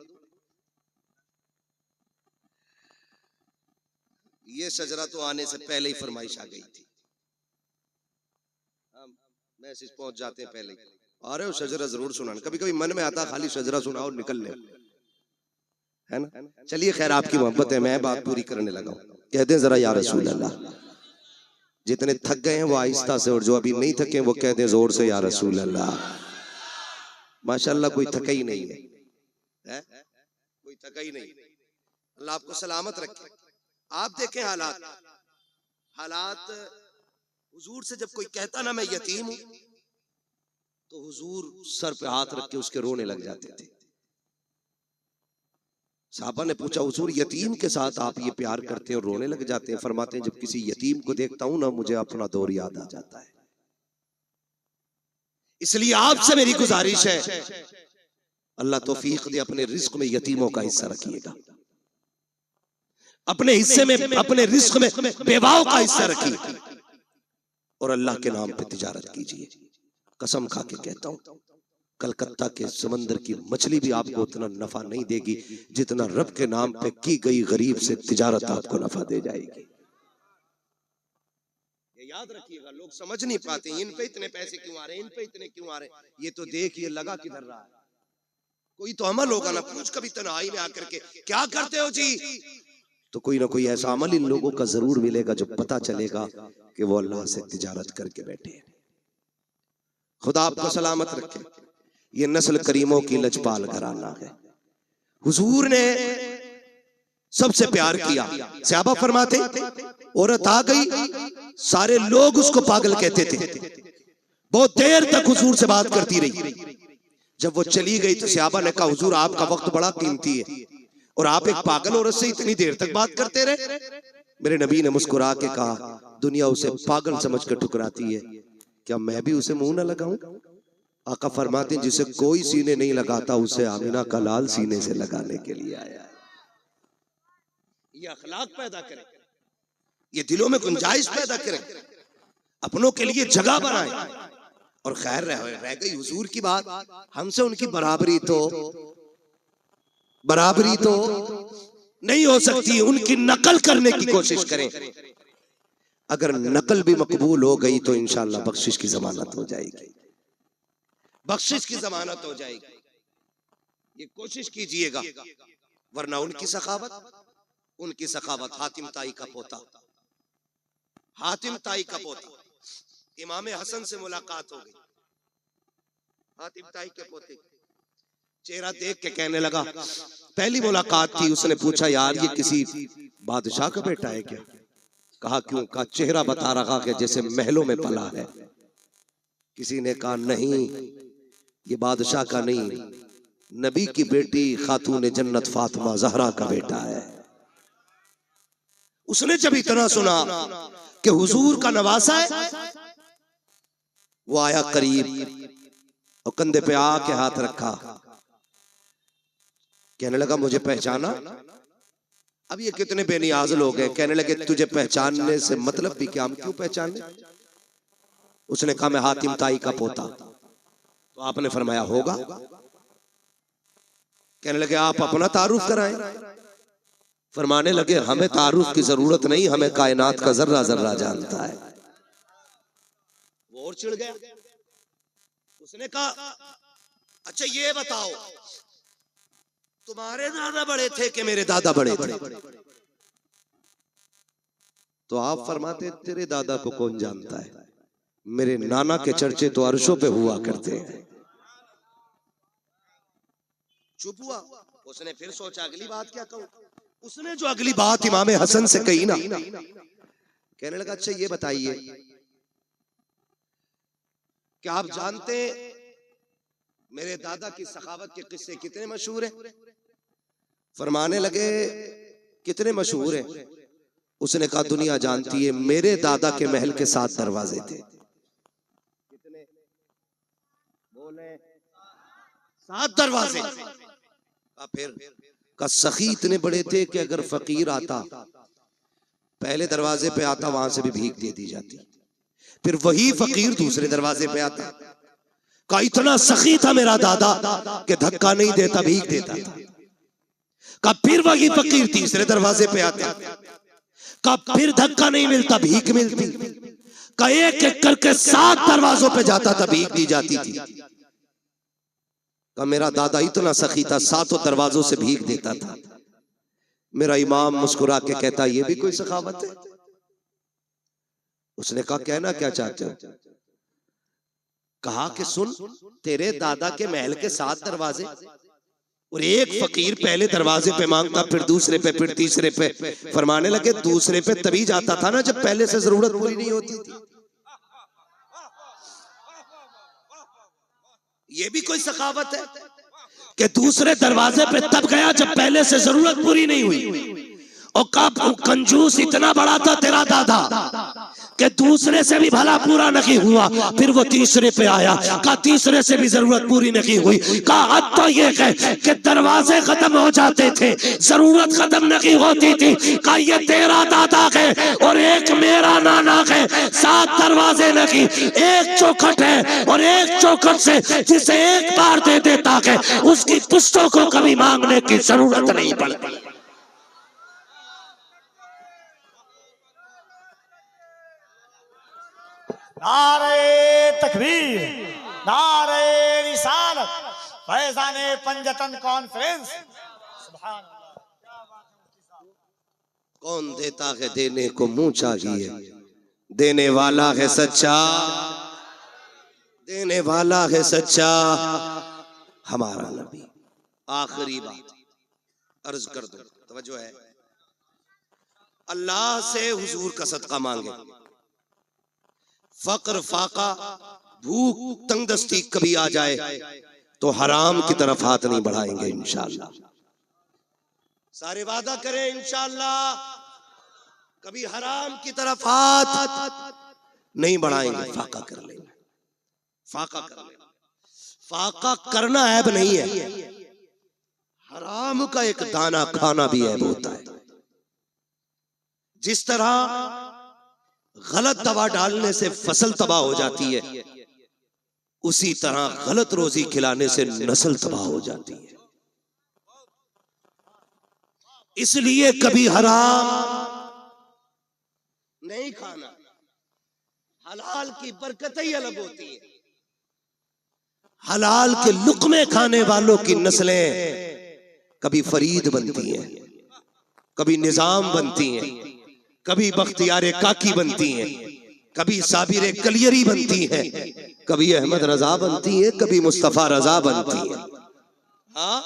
ये शजरा तो आने से पहले ही फरमाइश आ गई थी, मैसेज पहुंच जाते हैं पहले ही। अरे वो शजरा जरूर सुनाना, कभी कभी मन में आता खाली शजरा सुनाओ निकल ले, है ना। चलिए खैर, आपकी मोहब्बत है, मैं बात पूरी करने लगा हूं। कहते हैं जरा या रसूल अल्लाह, जितने थक गए हैं वो आहिस्ता से, और जो अभी नहीं थके वो कहते हैं जोर से या रसूल अल्लाह। माशाल्लाह कोई थका ही नहीं है, कोई थका ही नहीं। अल्लाह आपको सलामत रखे। आप देखें हालात हुजूर से जब कोई कहता ना मैं यतीम हूं, तो हुजूर सर पे हाथ रख के उसके रोने लग जाते थे। साहबा ने पूछा, हुजूर यतीम के साथ आप ये प्यार करते हैं और रोने लग जाते हैं? फरमाते हैं, जब किसी यतीम को देखता हूं ना, मुझे अपना दौर याद आ जाता है। इसलिए आपसे मेरी गुजारिश है, अल्लाह तौफीक दे, अपने रिस्क में यतीमों का हिस्सा रखिएगा, अपने हिस्से में, अपने रिस्क में बेवाओं का हिस्सा रखिए, और अल्लाह के नाम पे तिजारत कीजिए। कसम खा के कहता हूं, कलकत्ता के समंदर की मछली भी आपको उतना नफा नहीं देगी जितना रब के नाम पे की गई गरीब से तिजारत आपको नफा दे जाएगी। ये याद रखिएगा, लोग समझ नहीं पाते इन पे इतने पैसे क्यों आ रहे हैं, इन पे इतने क्यों आ रहे हैं। ये तो देखिए लगा किधर रहा है, कोई तो अमल होगा ना। पूछ कभी तन्हाई में आकर के क्या करते हो जी, तो कोई ना कोई ऐसा अमल इन लोगों का जरूर मिलेगा जो पता चलेगा कि वो अल्लाह से तिजारत करके बैठे हैं। खुदा आपको सलामत रखे। ये नस्ल करीमों की लजपाल घराना है। हुजूर ने सबसे प्यार किया। सहाबा फरमाते, औरत आ गई, सारे लोग उसको पागल कहते थे, बहुत देर तक हुजूर से बात करती रही। जब वो चली गई तो सहाबा ने कहा, हुजूर आपका वक्त बड़ा कीमती है और आप एक पागल औरत से इतनी देर तक बात करते रहे। मेरे नबी ने मुस्कुरा के कहा, दुनिया उसे पागल समझ कर ठुकराती है, क्या मैं भी उसे मुंह न लगाऊं? आका फरमाते हैं, जिसे कोई सीने नहीं लगाता उसे आमिना का लाल सीने से लगाने के लिए आया है। ये अखलाक पैदा करें, ये दिलों में गुंजाइश पैदा करें, अपनों के लिए जगह बनाएं। और खैर रह गई हुजूर की बात, हमसे उनकी बराबरी तो नहीं हो सकती, उनकी नकल करने की कोशिश करें। अगर नकल भी मकबूल हो गई तो इंशाअल्लाह बख्शिश की जमानत हो जाएगी, बख्शिश की जमानत हो जाएगी। ये कोशिश कीजिएगा, वरना उनकी सखावत हातिम ताई का पोता, इमाम हसन से मुलाकात हो गई। हातिम ताई के पोते चेहरा देख के कहने लगा, पहली मुलाकात थी, उसने पूछा यार ये किसी बादशाह का बेटा है क्या? कहा क्यों? कहा चेहरा बता रहा कि जैसे महलों में पला है। किसी ने कहा नहीं, ये बादशाह का नहीं, नबी की बेटी खातून जन्नत फातिमा जहरा का बेटा है। उसने जब इतना सुना कि हुजूर का नवासा है, वो आया करीब और कंधे पे आके हाथ रखा, कहने लगा मुझे पहचाना? अब ये कितने बेनियाज लोग हैं, कहने लगे तुझे पहचानने से मतलब भी क्या, हम क्यों पहचाने? उसने कहा मैं हातिम ताई का पोता। तो आपने फरमाया होगा। कहने लगे आप अपना तारुफ कराएं। फरमाने लगे हमें तारुफ की जरूरत नहीं, हमें कायनात का जर्रा जर्रा जानता है। वो और चिढ़ गया। उसने कहा अच्छा ये बताओ, तुम्हारे दादा बड़े थे कि मेरे दादा बड़े थे? तो आप फरमाते तेरे दादा को कौन जानता है, मेरे नाना के चर्चे तो अर्शों पे हुआ करते हैं। चुप हुआ। उसने फिर सोचा अगली बात क्या कहूं। उसने जो अगली बात इमाम हसन से कही ना, कहने लगा अच्छा ये बताइए क्या आप जानते मेरे दादा की सखावत के किस्से कितने मशहूर हैं? फरमाने लगे कितने मशहूर हैं? उसने कहा दुनिया जानती है, मेरे दादा के महल के 7 दरवाजे थे। कितने बोले? 7 दरवाजे। फिर का सखी इतने बड़े थे कि अगर फकीर आता पहले दरवाजे पे आता, वहां से भी भीख दे दी जाती। फिर वही फकीर दूसरे दरवाजे पे आता। का इतना सखी था मेरा दादा कि धक्का नहीं देता, भीख देता था। का फिर वही फकीर तीसरे दरवाजे पे आता। का फिर धक्का नहीं मिलता, भीख मिलती। का एक एक करके 7 दरवाजों पे जाता था, भीख दी जाती थी। का मेरा दादा इतना सखी था, 7 दरवाजों से भीख देता था। मेरा इमाम मुस्कुरा के कहता ये भी कोई सखावत है? उसने कहा कहना क्या चाहते हो? कहा कि सुन, तेरे दादा के महल के 7 दरवाजे और एक फकीर पहले दरवाजे पे मांगता, फिर दूसरे पे, फिर तीसरे पे। फरमाने लगे दूसरे पे तभी जाता था ना जब पहले से जरूरत पूरी नहीं होती थी। ये भी कोई सखावत है कि दूसरे दरवाजे पे तब गया जब पहले से जरूरत पूरी नहीं हुई? और कब कंजूस इतना बड़ा था तेरा दादा कि दूसरे से भी भला पूरा नहीं हुआ, फिर वो तीसरे पे आया। का तीसरे से भी जरूरत पूरी नहीं हुई। का हद तो ये है कि दरवाजे खत्म हो जाते थे, जरूरत खत्म नहीं होती थी। का ये तेरा दादा है और एक मेरा नाना है, 7 दरवाजे नहीं, एक चौखट है और एक चौखट से जिसे एक बार दे देता है उसकी पुश्तों को कभी मांगने की जरूरत नहीं पड़ती। नारे तकबीर, नारे रिसालत, फैज़ाने पंजतन कॉन्फ्रेंस। सुभान अल्लाह। कौन देता है देने को मुंह चाहिए, देने वाला है सच्चा, देने वाला है सच्चा हमारा नबी। आखिरी बात अर्ज कर दो, तवज्जो है। अल्लाह से हुजूर का सदका मांगे। फक्र फाका भूख तंगदस्ती कभी आ जाए तो हराम की तरफ हाथ नहीं बढ़ाएंगे इंशाअल्लाह। सारे वादा करें इंशाअल्लाह कभी हराम की तरफ हाथ नहीं बढ़ाएंगे। फाका कर लेंगे, फाका कर लेंगे। फाका करना ऐब नहीं है, हराम का एक दाना खाना भी ऐब होता है। जिस तरह गलत दवा डालने से फसल तबाह हो जाती है, उसी तरह गलत रोजी खिलाने से नस्ल तबाह हो जाती है। इसलिए कभी हराम नहीं खाना। हलाल की बरकत ही अलग होती है। हलाल के लुक्मे खाने वालों की नस्लें कभी फरीद बनती हैं, कभी निजाम बनती हैं, कभी बख्तियारे काकी बनती हैं, कभी साबिरे कलियरी बनती हैं, कभी अहमद रजा बनती है, कभी मुस्तफा रजा बनती है। हाँ,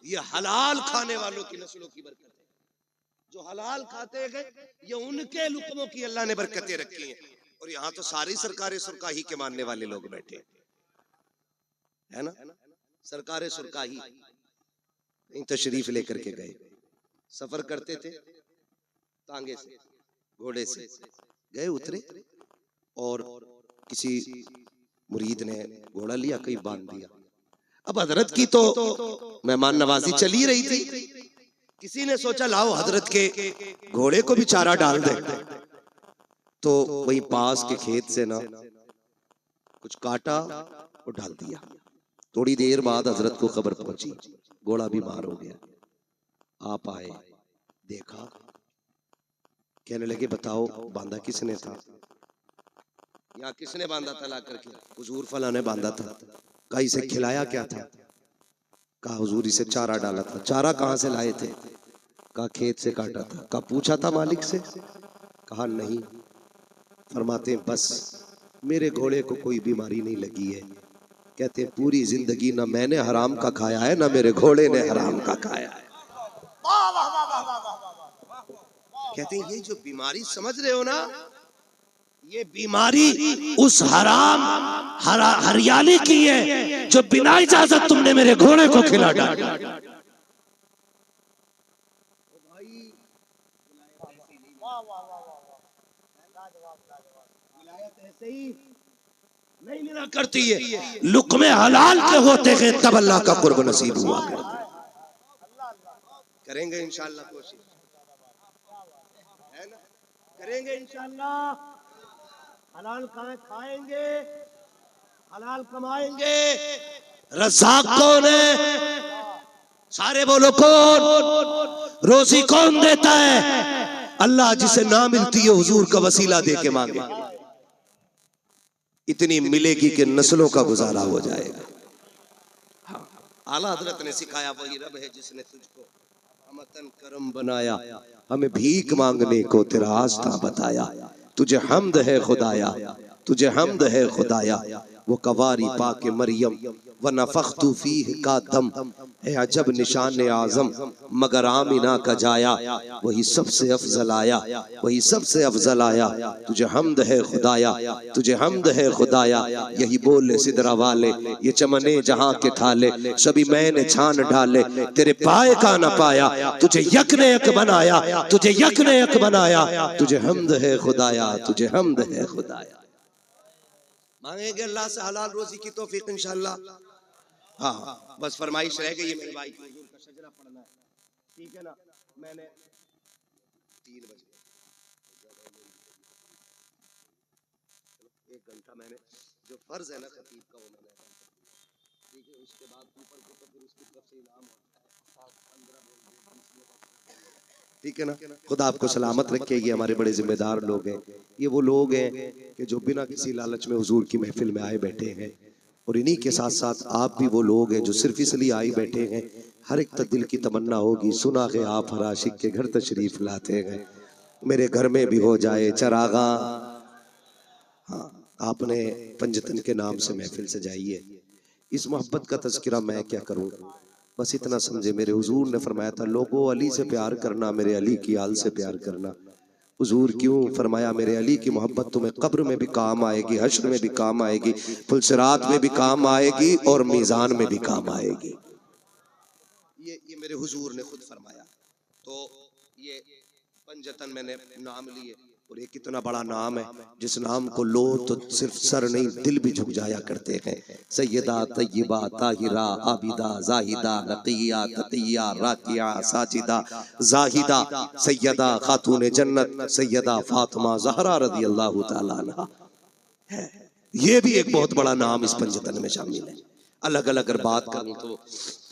ये हलाल खाने वालों की नस्लों की बरकत है। जो हलाल खाते गए, ये उनके लुक़मों की अल्लाह ने बरकतें रखी हैं। और यहाँ तो सारी सरकारें सुरकाही के मानने वाले लोग बैठे है ना। सरकारें सुरकाही इन तशरीफ लेकर के गए, सफर करते थे तांगे से, घोड़े से गए, उतरे और किसी मुरीद ने घोड़ा लिया, कहीं बांध दिया। अब हजरत की तो मेहमान नवाजी चली रही थी, किसी ने सोचा लाओ हजरत के घोड़े को भी चारा डाल दे। तो वही पास के खेत से ना कुछ काटा और डाल दिया। थोड़ी देर बाद हजरत को खबर पहुंची, घोड़ा बीमार हो गया। आप आए, देखा, कहने लगे बताओ बांधा किसने था, यहाँ किसने बांधा था ला करके? हुजूर फला ने बांधा था। कहा इसे खिलाया क्या था? कहा हुजूर इसे चारा डाला था। चारा कहाँ से लाए थे? कहा खेत से काटा था। कहा पूछा था मालिक से? कहा नहीं। फरमाते बस मेरे घोड़े को कोई बीमारी नहीं लगी है। कहते पूरी जिंदगी ना मैंने हराम का खाया है ना मेरे घोड़े ने हराम का खाया है। कहते हैं ये जो बीमारी समझ रहे हो ना, ये बीमारी उस हराम हरियाली की है जो बिना इजाजत तुमने मेरे घोड़े को खिला डाला। नहीं मिला करती है, लुक़मे हलाल के होते हैं तब अल्लाह का कुर्ब नसीब हुआ करता है। करेंगे इंशाअल्लाह कोशिश, है ना? करेंगे इंशाअल्लाह। हलाल खाएंगे, हलाल कमाएंगे। रज़ाक कौन है? सारे बोलो कौन? रोजी कौन देता है? अल्लाह। जिसे ना मिलती है हुजूर का वसीला दे के मांगे, इतनी मिलेगी कि नस्लों का गुजारा हो जाएगा। हाँ, आला हजरत ने सिखाया वही रब है जिसने तुझको हमतन करम बनाया, हमें भीख मांगने को तेरा आस्था बताया। तुझे हमद है खुदाया, तुझे हमद है खुदाया। वो कवारी पाके मरियम व नफख्तु फीह का दम है अजब निशान आजम मगर आमिना का जाया। वही सबसे अफजल आया, वही सबसे अफजल आया। तुझे हमद है खुदाया, तुझे हमद है खुदाया। यही बोले सिदरा वाले ये चमने जहां के थाले, सभी मैंने छान डाले तेरे पाए का न पाया। तुझे यक ने यक बनाया, तुझे यक ने यक बनाया। तुझे हमद है खुदाया, तुझे हमद है खुदाया। मांगेंगे अल्लाह से हलाल रोजी की तौफीक इंशाअल्लाह। हाँ बस फरमाइश रह गई है मेरे भाई की, हुजूर का शजरा पढ़ना है, ठीक है ना? मैंने 3 बजे 1 घंटा मैंने जो फर्ज है ना खतीब का वो मैंने, ठीक है? उसके बाद ऊपर को तो फिर उसकी तरफ से इनाम होता है, ठीक है ना? खुदा आपको सलामत रखे। ये हमारे बड़े जिम्मेदार लोग हैं, ये वो लोग हैं कि जो बिना किसी लालच में हुजूर की महफिल में आए बैठे हैं। और इन्हीं के साथ साथ आप भी वो लोग हैं जो सिर्फ इसलिए आए बैठे हैं। हर एक दिल की तमन्ना होगी सुना के आप हर आशिक के घर तशरीफ लाते हैं, मेरे घर में भी हो जाए चरागा। हाँ, आपने पंजतन के नाम से महफिल सजाई है। इस मोहब्बत का तज़किरा मैं क्या करूँ, बस इतना समझे मेरे हुजूर ने फरमाया था लोगों अली से प्यार करना, मेरे अली की आल से प्यार करना। हुजूर क्यों फरमाया? मेरे अली की मोहब्बत तुम्हें कब्र में भी काम आएगी, हश्र में भी काम आएगी, फुलसिरात में भी काम आएगी और मीज़ान में भी काम आएगी। ये मेरे हुजूर ने खुद फरमाया। तो ये पंजतन मैंने नाम लिए और ये कितना बड़ा नाम है, जिस नाम को लो तो सिर्फ सर नहीं दिल भी झुक जाया करते हैं। सैयदा तय्यबा ताहिरा आबिदा जाहिदा नकिया तकिया राकिया साजिदा जाहिदा सैयदा खातून जन्नत सैयदा फातिमा ज़हरा रज़ी अल्लाह तआला अन्हा। ये भी एक बहुत बड़ा नाम इस पंजतन में शामिल है। अलग अलग अगर बात करूं तो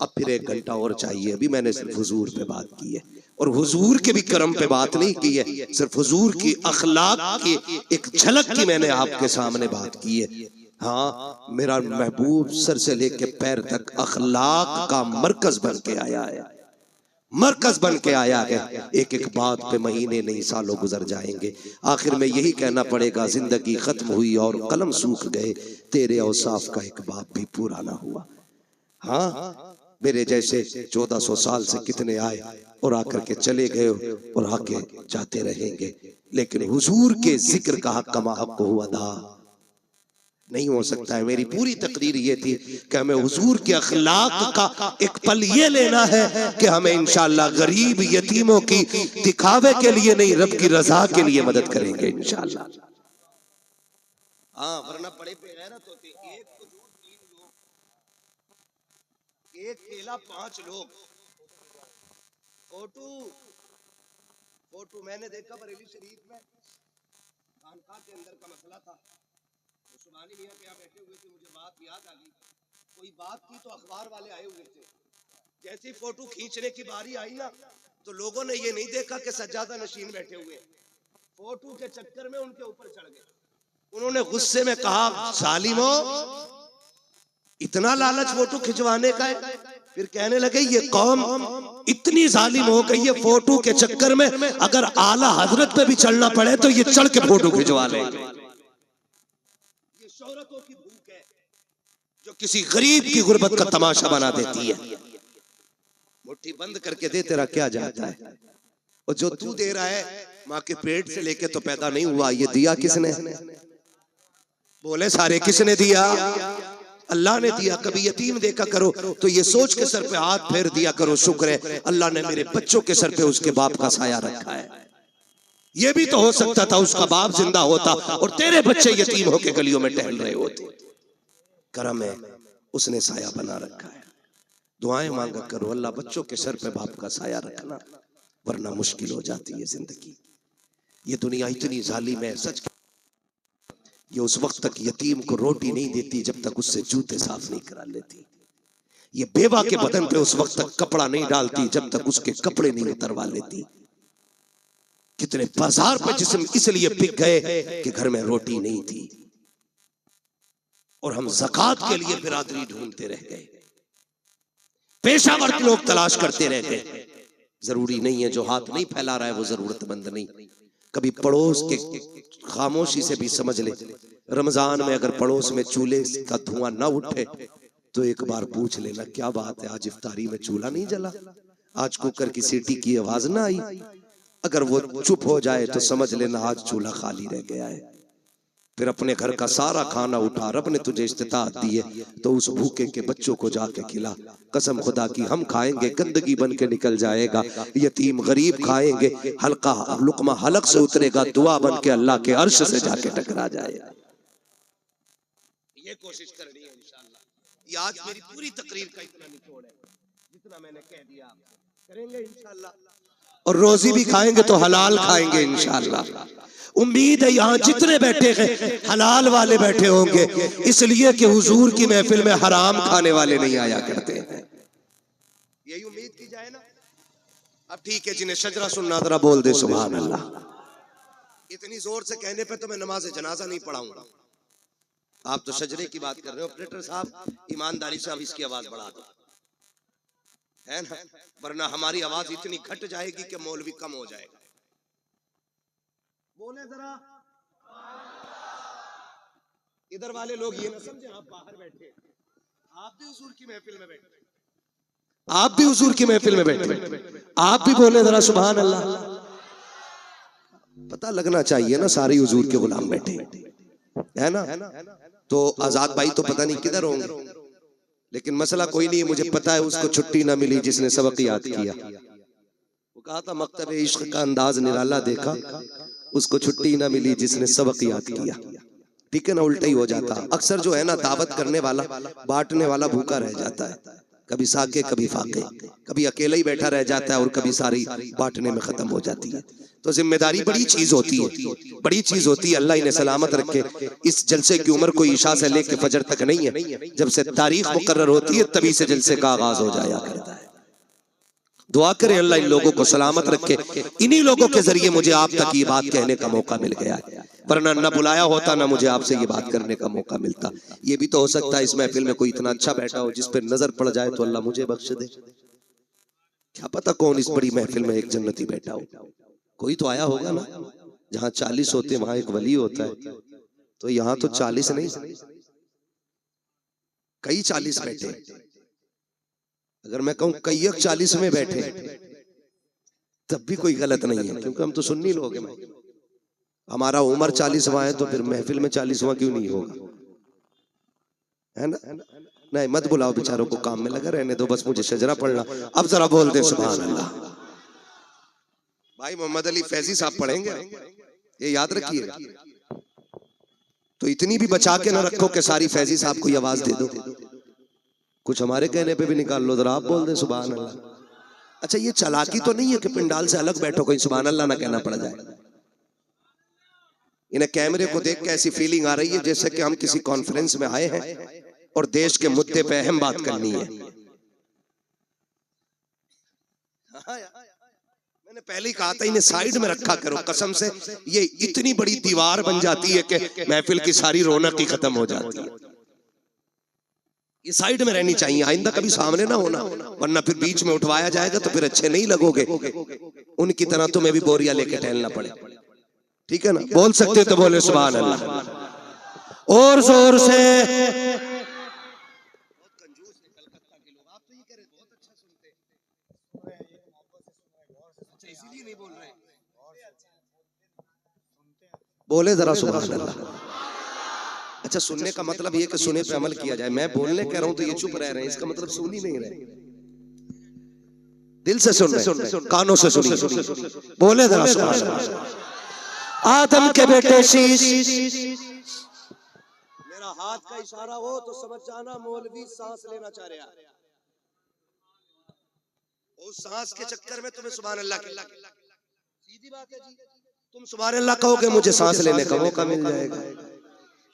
अब फिर 1 घंटा और चाहिए। अभी मैंने सिर्फ हुजूर पे बात की है और हुजूर के भी करम पे बात नहीं की है, सिर्फ हुजूर की अखलाक की एक झलक की मैंने आपके सामने बात की है। हाँ, मेरा महबूब सर से लेके पैर तक अखलाक का मरकज बन के आया है, मरकज बन के आया है। एक एक बात पे महीने नहीं सालों गुजर जाएंगे, आखिर में यही कहना पड़ेगा जिंदगी खत्म हुई और कलम सूख गए, तेरे औसाफ का एक बाप भी पूरा ना हुआ। हाँ, मेरे जैसे 1400 साल से कितने आए और आकर के चले गए और आके जाते रहेंगे, लेकिन हुजूर के जिक्र का हक कमा हक को अदा नहीं हो सकता है। मेरी पूरी तकरीर ये थी कि हमें हुजूर के अखलाक का एक पल ये लेना है कि हमें इंशाअल्लाह गरीब यतीमों की दिखावे के लिए नहीं, रब की रजा के लिए मदद करेंगे इंशाअल्लाह। हाँ, वरना बड़े बेगैरत होते, एक खजूर 3 लोग, एक केला 5 लोग। फोटू मैंने देखा बरेली शरीफ में खानकाह के अंदर का मसला था, तो सुभानी मियां के यहाँ बैठे हुए थे, मुझे बात याद आ गई। कोई बात थी तो अखबार वाले आए हुए थे, जैसी फोटो खींचने की बारी आई ना तो लोगों ने ये नहीं देखा कि सज्जादा नशीन बैठे हुए, फोटो के चक्कर में उनके ऊपर चढ़ गए। उन्होंने गुस्से में कहा, सालिमो इतना लालच फोटो खिंचवाने का है? फिर कहने लगे ये कौम इतनी जालिम हो गई है, फोटो के चक्कर में अगर आला हजरत पे भी चलना पड़े तो ये चढ़ के फोटो खिंचवा ले। ये शोहरतों की भूख है जो किसी गरीब की गुर्बत का तमाशा बना देती है। मुट्ठी बंद करके दे, तेरा क्या जाता है? और जो तू दे रहा है माँ के पेट से लेके तो पैदा नहीं हुआ, ये दिया किसने? बोले सारे किसने दिया? अल्लाह ने दिया। कभी यतीम देखा करो तो ये सोच के सर पे हाथ फेर दिया करो, शुक्र है अल्लाह ने मेरे बच्चों के सर पे उसके बाप का साया रखा है। ये भी तो हो सकता था उसका बाप जिंदा होता और तेरे बच्चे यतीम होके गलियों में टहल रहे होते। करम है, उसने साया बना रखा है। दुआएं मांगा करो, अल्लाह बच्चों के सर पे बाप का साया रखना, वरना मुश्किल हो जाती है जिंदगी। ये दुनिया इतनी जालिम है, सच ये उस वक्त तक यतीम को रोटी नहीं देती जब तक उससे जूते साफ नहीं करा लेती। ये बेवा के बदन पे उस वक्त तक कपड़ा नहीं डालती जब तक उसके कपड़े नहीं उतरवा लेती। कितने बाजार पे जिस्म इसलिए बिक गए कि घर में रोटी नहीं थी, और हम ज़कात के लिए बिरादरी ढूंढते रह गए, पेशावर लोग तलाश करते रह गए। जरूरी नहीं है जो हाथ नहीं फैला रहा है वो जरूरतमंद नहीं। कभी पड़ोस के खामोशी से भी समझ ले, रमजान में अगर पड़ोस में चूल्हे का धुआं ना उठे तो एक बार पूछ लेना, क्या बात है आज इफ्तारी में चूल्हा नहीं जला, आज कुकर की सीटी की आवाज ना आई। अगर वो चुप हो जाए तो समझ लेना आज चूल्हा खाली रह गया है। फिर अपने घर का सारा खाना उठा, रब ने तुझे इस्तिताअत दी है तो उस भूखे के बच्चों को जाके खिला। कसम खुदा की हम खाएंगे गंदगी बन के निकल जाएगा, यतीम गरीब खाएंगे हल्का लुकमा हलक से उतरेगा, दुआ बन के अल्लाह के अर्श से जाके टकरा जाएगा। ये कोशिश करनी है इंशाअल्लाह। ये आज मेरी पूरी तकरीर का इतना निचोड़ है, जितना मैंने कह दिया करेंगे इंशाअल्लाह, और रोजी भी खाएंगे तो हलाल खाएंगे इंशाअल्लाह। उम्मीद है यहाँ जितने बैठे हैं हलाल वाले बैठे होंगे, इसलिए कि हुजूर की महफिल में हराम खाने वाले नहीं आया करते हैं। यही उम्मीद की जाए ना। अब ठीक है, जिन्हें शजरा सुनना जरा बोल दे सुभान अल्लाह। इतनी जोर से कहने पे तो मैं नमाज जनाजा नहीं पढ़ाऊंगा। आप तो शजरे की बात कर रहे हो, ऑपरेटर साहब ईमानदारी से अब इसकी आवाज बढ़ा दो, है ना, वरना हमारी आवाज इतनी घट जाएगी कि मौलवी कम हो जाएगा। बोले जरा, इधर वाले लोग ये ना समझे आप बाहर बैठे, आप भी हुजूर की महफिल में बैठे, आप भी हुजूर की महफिल में बैठे, आप भी बोले जरा सुभान अल्लाह। पता लगना चाहिए ना सारे हुजूर के गुलाम बैठे, है ना। तो आजाद भाई तो पता नहीं किधर होंगे, लेकिन मसला कोई नहीं, मुझे पता है उसको छुट्टी ना मिली जिसने सबक याद किया। वो कहा था मकतब इश्क का अंदाज निराला देखा, उसको छुट्टी ना मिली जिसने सबक याद किया। ठीक है ना, उल्टा ही हो जाता। अक्सर जो है ना दावत करने वाला बांटने वाला भूखा रह जाता है, कभी साके कभी फाके, कभी अकेला ही बैठा रह जाता है और कभी सारी बांटने में खत्म हो जाती है। तो जिम्मेदारी बड़ी चीज होती है, बड़ी चीज होती है। अल्लाह इन्हें सलामत रखे। इस जलसे की उम्र कोई इशा से लेके फजर तक नहीं है, जब से तारीख मुकर्रर होती है तभी से जलसे का आगाज हो जाया करता है। दुआ करें अल्लाह इन लोगों को सलामत रखे। इन्हीं लोगों के जरिए मुझे आप तक ये बात कहने का मौका मिल गया है, वरना न बुलाया होता ना मुझे आपसे ये बात करने का मौका मिलता। ये भी तो हो सकता है इस महफिल में कोई इतना अच्छा बैठा हो जिस पर नजर पड़ जाए तो अल्लाह मुझे बख्श दे। क्या पता कौन इस बड़ी महफिल में एक जन्नती बैठा हो। कोई तो आया होगा ना, जहां 40 होते वहां एक वली होता है, तो यहाँ तो 40 नहीं कई 40 बैठे। अगर मैं कहूं कैयक 40 में बैठे तब भी कोई गलत नहीं है, क्योंकि हम तो सुन्नी लोग हैं। हमारा उम्र 40वां है तो फिर महफिल में 40वां क्यों नहीं होगा, है ना? नहीं, मत बुलाओ बेचारों को, काम में लगा रहने दो, बस मुझे शजरा पढ़ना। अब जरा बोल दे सुभान अल्लाह। भाई मोहम्मद अली फैजी साहब पढ़ेंगे, ये याद रखिएगा। तो इतनी भी बचा के ना रखो कि सारी फैजी साहब को आवाज दे दो, कुछ हमारे कहने पे भी निकाल लो, जरा आप बोल दे सुभान अल्लाह। अच्छा, ये चालाकी तो नहीं है कि पिंडाल से अलग बैठो, कहीं सुभान अल्लाह ना कहना पड़ जाए। इन्हें कैमरे को देख के ऐसी फीलिंग आ रही है जैसे कि हम किसी कॉन्फ्रेंस में आए हैं और देश के मुद्दे पे अहम बात करनी है। मैंने पहले ही कहा था इन्हें साइड में रखा करो, कसम से ये इतनी बड़ी दीवार बन जाती है कि महफिल की सारी रौनक ही खत्म हो जाती है। ये साइड में रहनी चाहिए, आइंदा कभी सामने ना होना, वरना फिर बीच में उठवाया जाएगा तो फिर अच्छे नहीं लगोगे। उनकी तरह तुम्हें भी बोरिया लेके टहलना पड़े, ठीक है ना? बोल सकते तो बोले सुभान अल्लाह और जोर से। बोले जरा सुभान अल्लाह। अच्छा, सुनने का मतलब ये कि सुने पे अमल किया जाए। मैं बोलने कह रहा हूं तो ये चुप रह रहे हैं, इसका मतलब सुन ही नहीं रहे। दिल से सुन रहे, कानों से सुनिए। बोले जरा सुभान अल्लाह। आदम के बेटे शीश, मेरा हाथ का इशारा हो तो समझ जाना मौलवी सांस लेना चाह रहा है। उस सांस के चक्कर में तुम्हें सुभान अल्लाह की सीधी बात है जी, तुम सुभान अल्लाह कहोगे मुझे सांस लेने का मौका मिल जाएगा,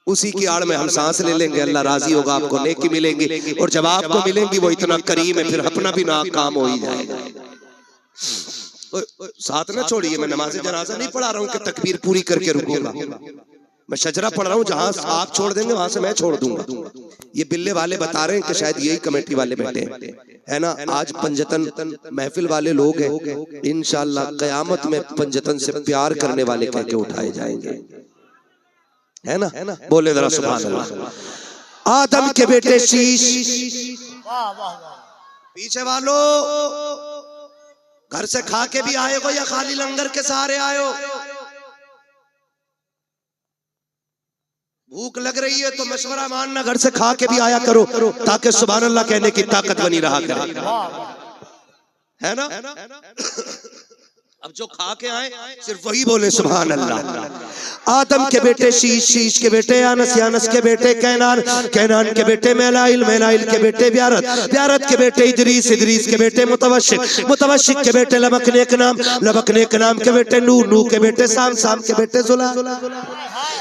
उसी की आड़ में हम सांस ले लेंगे, अल्लाह राजी होगा, आपको नेकी मिलेंगी, और जब आपको मिलेंगी वो इतना करीम है फिर अपना भी ना काम हो ही जाएगा। साथ ना छोड़िए, मैं नमाज जनाजा नहीं पढ़ा रहा हूँ कि तकबीर पूरी करके रुकूंगा, मैं शजरा पढ़ रहा हूँ, जहां आप छोड़ देंगे वहां से मैं छोड़ दूंगा। ये बिल्ले वाले बता रहे हैं कि शायद यही कमेटी वाले बैठे है ना। आज पंजतन महफिल वाले लोग हैं, इंशाअल्लाह क़यामत में पंजतन से प्यार करने वाले कह के उठाए जाएंगे, है ना? बोले जरा सुभान अल्लाह। आदम के बेटे शीश, पीछे वालों घर से खा के भी आए हो या खाली लंगर के सहारे आए हो? भूख लग रही है तो मशवरा मानना, घर से खा के भी आया करो ताकि सुभान अल्लाह कहने की ताकत बनी रहा करे, है ना? अब जो खा के आए सिर्फ वही बोले सुभान अल्लाह। आदम के बेटे शीश, शीश के बेटे यानस, यानस के बेटे कैनान, कैनान के बेटे मेलाइल, मेलाइल के बेटे ब्यारत, ब्यारत के बेटे इदरीस, इदरीस के बेटे मुतवशिक, मुतवशिक के बेटे लबक नेक नाम, लबक नेक नाम के बेटे नू, नू के बेटे साम, साम के बेटे जुला,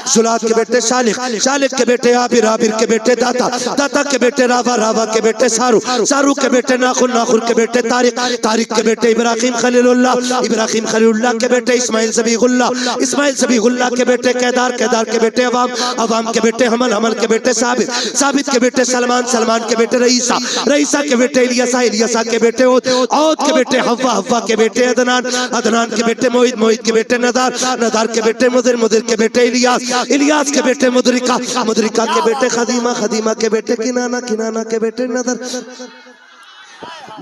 जुलात के बेटे शालिक, शालिक के बेटे आबिर, आबिर के बेटे दाता, दाता के बेटे रावा, रावा के बेटे सारू, सारू के बेटे नाखुन, नाखुन के बेटे तारिक, तारिक के बेटे इब्राहिम खलीलुल्लाह, इब्राहिम खलीलुल्लाह के बेटे इस्माइल सबीगुल्लाह, इस्माइल सबीगुल्लाह के बेटे केदार, केदार के बेटे अवाम, अवाम के बेटे हमल, हमल के बेटे साबित, साबित के बेटे सलमान, सलमान के बेटे रईसा, रईसा के बेटे इलियासा, इलियासा के बेटे औद, औद के बेटे हव्वा, हव्वा के बेटे अदनान, अदनान के बेटे मोहित, मोहित के बेटे नदार, नदार के बेटे मुदिर, मुदिर के बेटे इलियास, इलियास के बेटे मुदरिका, मुदरिका के बेटे खदीमा, खदीमा के बेटे किनाना, किनाना के बेटे नदर,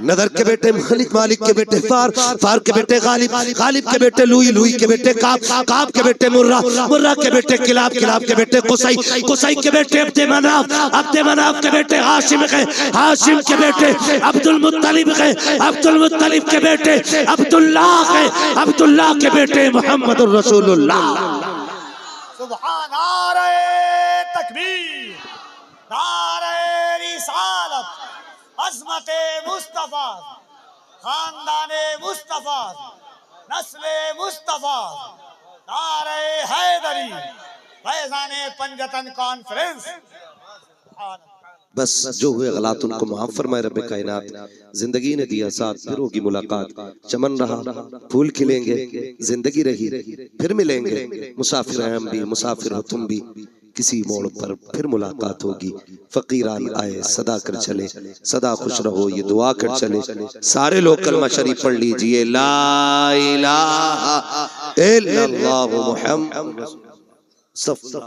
नदर के बेटे मालिक, मालिक के बेटे फार, फार के बेटे गालिब, गालिब के बेटे लुई, लुई के बेटे काब, काब के बेटे मुर्रा, मुर्रा के बेटे किलाब, किलाब के बेटे कुसई, कुसई के बेटे अब्दे मनाफ, अब्दे मनाफ के बेटे हाशिम गए, हाशिम के बेटे अब्दुल मुत्तलिब गए, अब्दुल मुत्तलिब के बेटे अब्दुल्लाह गए, अब्दुल्लाह के बेटे मोहम्मदुर रसूलुल्लाह। सुभान, नारे तकबीर, नारे रिसालत, अज़मते मुस्तफा, खानदाने मुस्तफा, नस्ले मुस्तफा, नारे हैदरी, फैज़ाने पंजतन कॉन्फ्रेंस। बस जो हुए गलत उनको माफ फरमाए रब्बे कायनात। जिंदगी ने दिया साथ, फिर होगी मुलाकात, चमन रहा फूल खिलेंगे, जिंदगी रही फिर मिलेंगे, मुसाफिर हैं हम भी, मुसाफिर हो तुम भी, किसी मोड़ पर फिर मुलाकात होगी। फकीरान आए सदा कर चले, सदा खुश रहो ये दुआ कर चले। सारे लोग कलमा शरीफ पढ़ लीजिए, ला इलाहा इल्लल्लाह मुहम्मद।